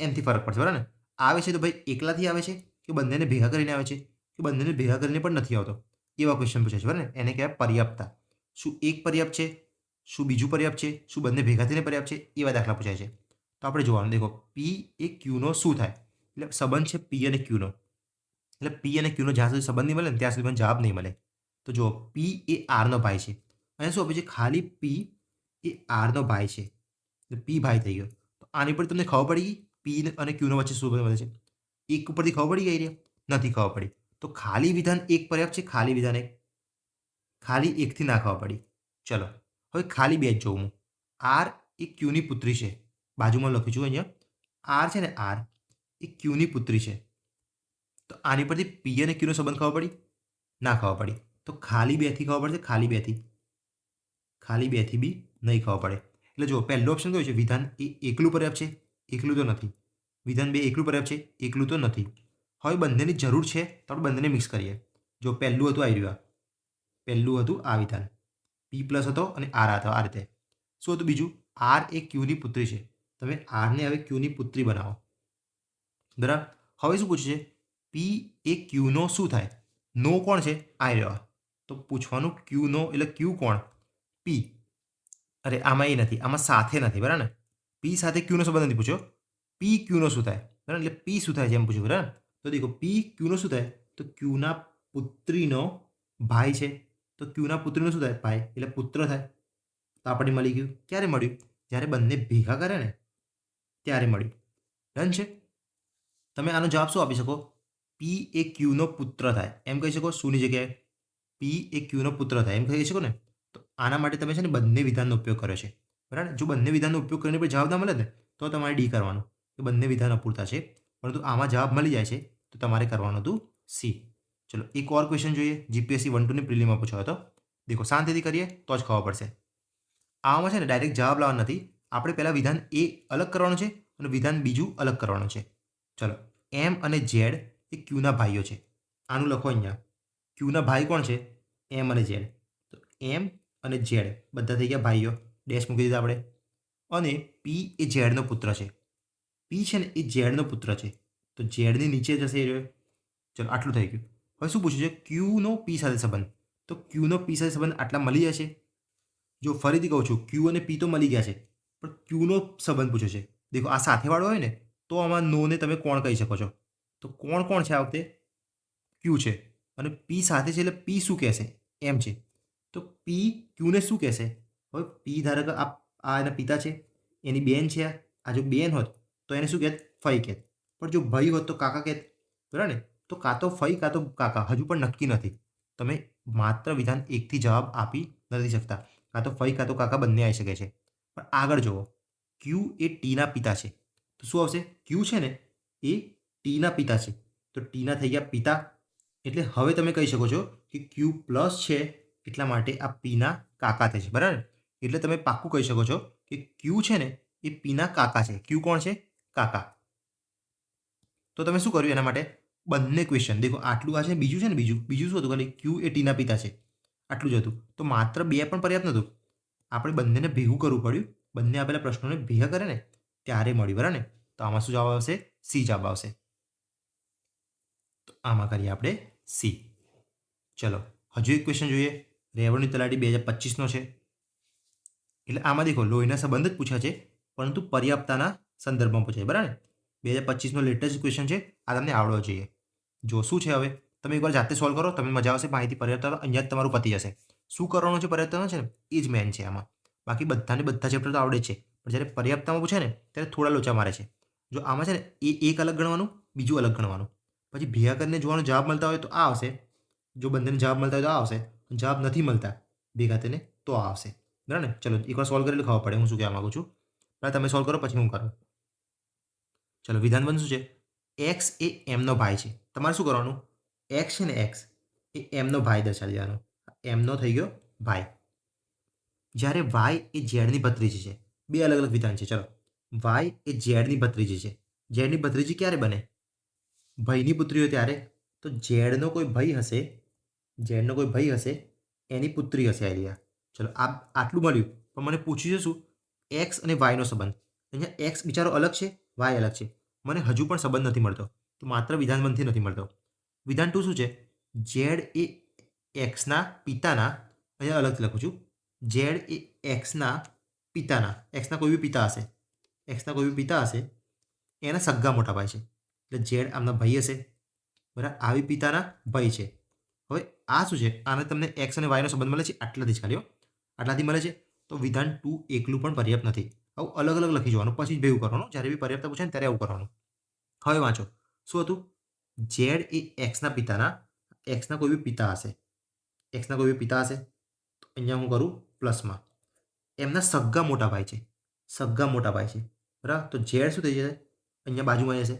એનાથી ફરક પડશે, બરાબર ને? આવે છે તો ભાઈ એકલાથી આવે છે કે બંનેને ભેગા કરીને આવે છે, કે બંનેને ભેગા કરીને પણ નથી આવતો, એવા ક્વેશ્ચન પૂછે છે, બરાબર ને? એને કહેવાય પર્યાપ્તતા. શું એક પર્યાપ્ત છે? શું બીજું પર્યાપ્ત છે? શું બંને ભેગા થઈને પર્યાપ્ત છે? એવા દાખલા પૂછાય છે. તો આપણે જોવાનું. દેખો પી એ ક્યુનો શું થાય? એટલે સંબંધ છે પી અને ક્યુનો. એટલે પી અને ક્યુનો જ્યાં સુધી સંબંધ નહીં મળે ને ત્યાં સુધી મને જવાબ નહીં મળે. તો જુઓ પી એ આરનો ભાઈ છે. અને શું આપે છે? ખાલી પી એ આરનો ભાઈ છે. એટલે પી ભાઈ થઈ ગયો. તો આની પર તમને ખબર પડી ગઈ પી અને ક્યુનો વચ્ચે શું બને છે? એક ઉપરથી ખબર પડી ગઈ રે? નથી ખબર પડી. તો ખાલી વિધાન એક પર્યાપ્ત છે. ખાલી વિધાન એક. ખાલી એકથી ના ખબર પડી. ચલો હવે ખાલી બે જ જોઉં હું. આર એ ક્યુની પુત્રી છે. બાજુમાં લખ્યું છું અહીંયા. આર છે ને, આર એ ક્યુની પુત્રી છે. તો આની પરથી પી અને ક્યુનો સંબંધ ખબર પડી? ના ખબર પડી. તો ખાલી બેથી ખબર પડશે. ખાલી બેથી. ખાલી બેથી બી નહીં ખબર પડે. એટલે જો પહેલું ઓપ્શન કયું છે? વિધાન એ એકલું પર્યાપ્ત છે? એકલું તો નથી. વિધાન બે એકલું પર્યાપ્ત છે? એકલું તો નથી. હવે બંનેની જરૂર છે તો આપણે બંનેને મિક્સ કરીએ. જો પહેલું હતું આવી રહ્યું. પહેલું હતું આ વિધાન. પી પ્લસ હતો અને આર હતો આ રીતે. શું હતું બીજું? આર એ ક્યુની પુત્રી છે. તમે આરને હવે ક્યુની પુત્રી બનાવો. બરાબર. હવે શું પૂછે છે? પી એ ક્યુનો શું થાય? નો કોણ છે? આ રહ્યો. તો પૂછવાનું ક્યુનો એટલે ક્યુ કોણ? પી. અરે આમાં એ નથી, આમાં સાથે નથી, બરાબર ને? પી સાથે ક્યુનો સંબંધ નથી પૂછ્યો. પી ક્યુનો શું થાય? બરાબર, એટલે પી શું થાય છે એમ પૂછ્યું, બરાબર. તો દેખો પી ક્યુનો શું થાય? તો ક્યુના પુત્રીનો ભાઈ છે. તો ક્યુના પુત્રીનો શું થાય? ભાઈ એટલે પુત્ર થાય. તો આપણને મળી ગયું. ક્યારે મળ્યું? જ્યારે બંને ભેગા કરે ને ત્યારે મળ્યું. ડન છે. તમે આનો જવાબ શું આપી શકો? પી એ ક્યુનો પુત્ર થાય એમ કહી શકો. શુંની જગ્યાએ પી એ ક્યુનો પુત્ર થાય એમ કહી શકો ને. તો આના માટે તમે છે ને બંને વિધાનનો ઉપયોગ કર્યો છે, બરાબર. જો બંને વિધાનનો ઉપયોગ કરીને પણ જવાબ ના મળે ને તો તમારે ડી કરવાનું કે બંને વિધાન અપૂરતા છે. પરંતુ આમાં જવાબ મળી જાય છે તો તમારે કરવાનું હતું સી. ચલો એક ઓર ક્વેશ્ચન જોઈએ. જીપીએસસી 1-2ની પ્રિલિમમાં પૂછ્યો હતો. દેખો શાંતિથી કરીએ તો જ ખબર પડશે. આમાં છે ને ડાયરેક્ટ જવાબ લાવવાનો નથી. આપણે પહેલાં વિધાન એ અલગ કરવાનું છે અને વિધાન બીજું અલગ કરવાનું છે. ચલો એમ અને ઝેડ એ ક્યુના ભાઈઓ છે. આનું લખો અહીંયા. ક્યુના ભાઈ કોણ છે? એમ અને ઝેડ. તો એમ અને ઝેડ બધા થઈ ગયા ભાઈઓ. ડેશ મૂકી દીધા આપણે. અને પી એ ઝેડનો પુત્ર છે. પી છે ને એ ઝેડનો પુત્ર છે. તો ઝેડની નીચે જશે એ રહ્યો. ચલો આટલું થઈ ગયું. હવે શું પૂછ્યું છે? ક્યુનો પી સાથે સંબંધ. તો ક્યુનો પી સાથે સંબંધ આટલા મળી જશે. જો ફરીથી કહું છું, ક્યુ અને પી તો મળી ગયા છે, પણ ક્યુનો સંબંધ પૂછ્યો છે. દેખો આ સાથેવાળો હોય ને તો આમાં નોને તમે કોણ કહી શકો છો. તો કોણ કોણ છે આ વખતે? ક્યુ છે. અને પી સાથે છે એટલે પી શું કહેશે? એમ છે. તો પી ક્યુને શું કહેશે? હવે પી ધારો કે આ એના પિતા છે, એની બેન છે. આ જો બેન હોત તો એને શું કહેત? ફઈ કહેત. પણ જો ભાઈ હોત તો કાકા કહેત, બરાબર ને? તો કાં તો ફઈ કાં તો કાકા, હજુ પણ નક્કી નથી. તમે માત્ર વિધાન એકથી જવાબ આપી નથી શકતા. કાં તો ફઈ કાં તો કાકા બંને આવી શકે છે. પણ આગળ જુઓ, ક્યુ એ ટીના પિતા છે. તો શું આવશે? ક્યુ છે ને એ ટીના પિતા છે. તો ટીના થઈ ગયા પિતા. એટલે હવે તમે કહી શકો છો કે ક્યુ પ્લસ છે એટલા માટે આ પીના કાકા થાય છે, બરાબર. એટલે તમે પાક્કું કહી શકો છો કે ક્યુ છે ને એ પીના કાકા છે. ક્યુ કોણ છે? કાકા. તો તમે શું કર્યું એના માટે? બંને ક્વેશ્ચન દેખો. આટલું આ છે, બીજું છે ને બીજું બીજું શું હતું? ખાલી ક્યુ એ ટીના પિતા છે આટલું જ હતું. તો માત્ર બે પણ પર્યાપ્ત નહોતું. આપણે બંનેને ભેગું કરવું પડ્યું. બંને આપેલા પ્રશ્નોને ભેગા કરે ને ત્યારે મળ્યું, બરાબર ને? તો આમાં શું જવાબ આવશે? સી જવાબ આવશે. તો આમાં કરીએ આપણે સી. ચલો હજુ એક ક્વેશ્ચન જોઈએ. રેવન્યુ તલાટી 2025નો છે. એટલે આમાં દેખો લોહીના સંબંધ જ પૂછ્યા છે, પરંતુ પર્યાપ્તતાના સંદર્ભમાં પૂછાય, બરાબર ને? 2025નો લેટેસ્ટ ક્વેશ્ચન છે. આ તમને આવડવો જોઈએ. જો શું છે હવે તમે એકવાર જાતે સોલ્વ કરો, તમને મજા આવશે. માહિતી પર્યાપ્તતા અહીંયા જ તમારું પતી જશે. શું કરવાનું છે પર્યાપ્તતામાં છે ને એ જ મેન છે આમાં. બાકી બધાને બધા ચેપ્ટર તો આવડે જ છે, પણ જ્યારે પર્યાપ્તતામાં પૂછે ને ત્યારે થોડા લોચા મારે છે. જો આમાં છે ને એ એક અલગ ગણવાનું, બીજું અલગ ગણવાનું, પછી ભેગા કરીને જોવાનો જવાબ મળતા હોય તો આ આવશે. જો બંનેને જવાબ મળતા હોય તો આ આવશે. જવાબ નથી મળતા ભેગા થઈને તો આ આવશે, બરાબર ને? ચલો એકવાર સોલ્વ કરી ખબર પડે હું શું કહેવા માંગુ છું. પહેલાં તમે સોલ્વ કરો પછી હું કરું. ચલો વિધાન વન શું છે? એક્સ એ એમનો ભાઈ છે. તમારે શું કરવાનું? એક્સ છે ને એક્સ એ એમનો ભાઈ દર્શાવી દેવાનો. એમનો થઈ ગયો ભાઈ. જ્યારે વાય એ ઝેડની ભત્રીજી છે. બે અલગ અલગ વિધાન છે. ચલો વાય એ ઝેડની ભત્રીજી છે. ઝેડની ભત્રીજી ક્યારે બને? ભાઈની પુત્રી હોય ત્યારે. તો ઝેડનો કોઈ ભાઈ હશે, ઝેડનો કોઈ ભાઈ હશે, એની પુત્રી હશે આઈડિયા. ચલો આટલું મળ્યું. પણ મને પૂછ્યું છે શું? એક્સ અને વાયનો સંબંધ. અહીંયા એક્સ બિચારો અલગ છે, વાય અલગ છે. મને હજુ પણ સંબંધ નથી મળતો. તો માત્ર વિધાન વનથી નથી મળતો. વિધાન ટુ શું છે? ઝેડ એ એક્સના પિતાના, અહીંયા અલગથી લખું છું, ઝેડ એ એક્સના પિતાના, એક્સના કોઈ બી પિતા હશે, એક્સના કોઈ બી પિતા હશે, એના સગ્ગા મોટા ભાઈ છે. એટલે ઝેડ આમના ભાઈ હશે, બરાબર. આવી પિતાના ભાઈ છે. હવે આ શું છે? આને તમને એક્સ અને વાયનો સંબંધ મળે છે આટલાથી જ ખાલી હો, આટલાથી મળે છે. તો વિધાન ટુ એકલું પણ પર્યાપ્ત નથી. આવું અલગ અલગ લખી જવાનું, પછી જ ભેગું કરવાનું. જ્યારે બી પર્યાપ્ત પૂછે ને ત્યારે આવું કરવાનું. હવે વાંચો શું હતું? ઝેડ એ એક્સના પિતાના, એક્સના કોઈ બી પિતા હશે, એક્સના કોઈ બી પિતા હશે. તો અહીંયા હું કરું પ્લસમાં. એમના સગ્ગા મોટા ભાઈ છે, સગ્ગા મોટા ભાઈ છે, બરાબર. તો ઝેડ શું થઈ જશે? અહીંયા બાજુમાં જશે.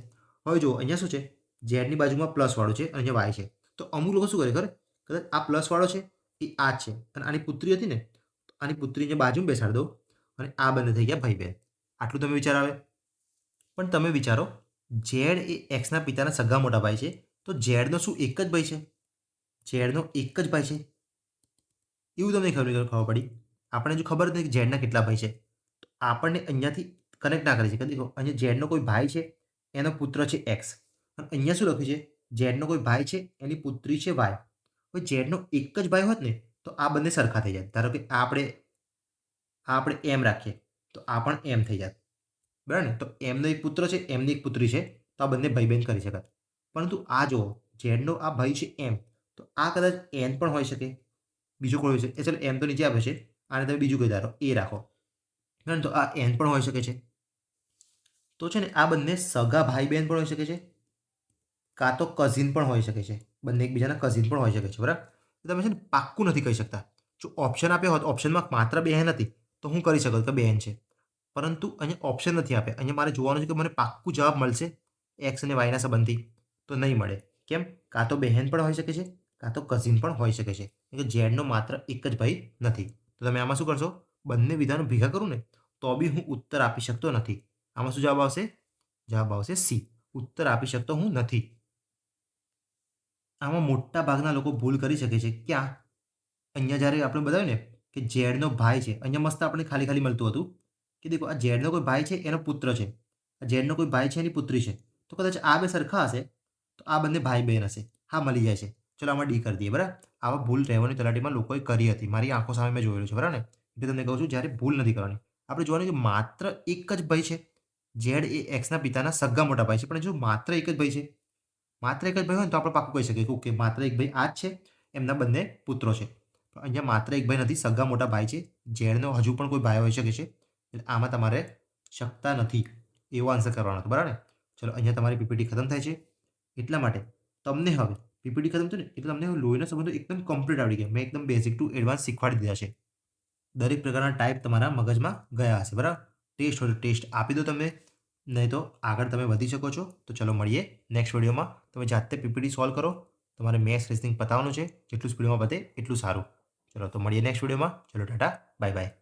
હવે જુઓ અહીંયા શું છે? ઝેડની બાજુમાં પ્લસ વાળું છે અને અહીંયા વાય છે. તો અમુક લોકો શું કરે ખબર? કદાચ આ પ્લસ વાળો છે એ આ જ છે અને આની પુત્રી હતી ને, તો આની પુત્રીને બાજુમાં બેસાડી દો અને આ બંને થઈ ગયા ભાઈ બહેન. આટલું તમે વિચાર આવે. પણ તમે વિચારો, ઝેડ એ એક્સના પિતાના સગા મોટા ભાઈ છે. તો ઝેડનો શું એક જ ભાઈ છે? ઝેડનો એક જ ભાઈ છે એવું તમને ખબર પડી. આપણને જો ખબર જ નથી કે ઝેડના કેટલા ભાઈ છે, તો આપણને અહીંયાથી કનેક્ટ ના કરી શકે. દેખો અહીંયા ઝેડનો કોઈ ભાઈ છે એનો પુત્ર છે એક્સ. અને અહીંયા શું લખ્યું છે? ઝેડનો કોઈ ભાઈ છે, એની પુત્રી છે વાય. હવે ઝેડનો એક જ ભાઈ હોત ને તો આ બંને સરખા થઈ જાય. ધારો કે આપણે એમ રાખીએ તો આ પણ એમ થઈ જાય. બરાબર ને? તો એમનો એક પુત્ર છે, એમની એક પુત્રી છે, તો આ બંને ભાઈ બહેન કરી શકાય. પરંતુ આ જુઓ, ઝેડનો આ ભાઈ છે એમ, તો આ કદાચ એન પણ હોઈ શકે. બીજું કોઈ હોઈ શકે. ચાલો એમ તો નીચે આપે છે, આને તમે બીજું કહી ધારો એ રાખો. બરાબર? તો આ એન પણ હોઈ શકે છે. તો છે ને આ બંને સગા ભાઈ બહેન પણ હોઈ શકે છે, કાં તો કઝિન પણ હોઈ શકે છે. બંને એકબીજાના કઝિન પણ હોઈ શકે છે. બરાબર? તો તમે છે ને પાક્કું નથી કહી શકતા. જો ઓપ્શન આપ્યો હોત, ઓપ્શનમાં માત્ર બહેન હતી તો હું કરી શકત કે બહેન છે. પરંતુ અહીંયા ઓપ્શન નથી આપ્યા. અહીંયા મારે જોવાનું છે કે મને પાક્કું જવાબ મળશે એક્સ અને વાયના સંબંધથી, તો નહીં મળે. કેમ? કાં તો બહેન પણ હોઈ શકે છે, કાં તો કઝિન પણ હોઈ શકે છે. એટલે ઝેડનો માત્ર એક જ ભાઈ નથી. તો તમે આમાં શું કરશો? બંને વિધાનો ભેગા કરું ને તો બી હું ઉત્તર આપી શકતો નથી. આમાં શું જવાબ આવશે? જવાબ આવશે સી. ઉત્તર આપી શકતો હું નથી. આમાં મોટા ભાગના લોકો ભૂલ કરી શકે છે. ક્યાં? અહીંયા જ્યારે આપણે બતાવ્યું ને કે ઝેડનો ભાઈ છે, અહીંયા મસ્ત આપણે ખાલી ખાલી મળતું હતું કે દેખો આ ઝેડનો કોઈ ભાઈ છે, એનો પુત્ર છે. આ ઝેડનો કોઈ ભાઈ છે, એની પુત્રી છે. તો કદાચ આ બે સરખા હશે તો આ બંને ભાઈ બહેન હશે. હા, મળી જાય છે. ચલો આમાં ડી કરી દઈએ. બરાબર? આવા ભૂલ રહેવાની તલાટીમાં લોકોએ કરી હતી. મારી આંખો સામે મેં જોયેલું છે. બરાબર ને? એટલે તમને કહું છું જ્યારે ભૂલ નથી કરવાની. આપણે જોવાનું કે માત્ર એક જ ભાઈ છે. ઝેડ એ એક્સના પિતાના સગા મોટા ભાઈ છે. પણ જો માત્ર એક જ ભાઈ છે, માત્ર એક જ ભાઈ હોય ને તો આપણે પાક્કું કહી શકીએ કે ઓકે માત્ર એક ભાઈ આ જ છે, એમના બંને પુત્રો છે. પણ અહીંયા માત્ર એક ભાઈ નથી, સગા મોટા ભાઈ છે. ઝેડનો હજુ પણ કોઈ ભાઈ હોઈ શકે છે. એટલે આમાં તમારે શકતા નથી એવો આન્સર કરવાનો હતો. બરાબર ને? ચલો અહીંયા તમારી પીપીટી ખતમ થાય છે. એટલા માટે તમને હવે પીપીટી ખતમ થયું ને એટલે તમને હવે લોહીના સંબંધો એકદમ કમ્પ્લીટ આવડી ગયા. મેં એકદમ બેઝિક ટુ એડવાન્સ શીખવાડી દીધા છે. દરેક પ્રકારના ટાઈપ તમારા મગજમાં ગયા હશે. બરાબર? ટેસ્ટ હોય તો ટેસ્ટ આપી દો તમે, નહીં તો આગળ તમે વધી શકો છો. તો ચલો મળીએ નેક્સ્ટ વિડીયોમાં. તમે જાતે પીપીટી સોલ્વ કરો. તમારે મેથ્સ રિઝનિંગ પતાવવાનું છે. જેટલું સ્પીડમાં પતે એટલું સારું. ચલો તો મળીએ નેક્સ્ટ વિડીયોમાં. ચલો ટાટા, બાય બાય.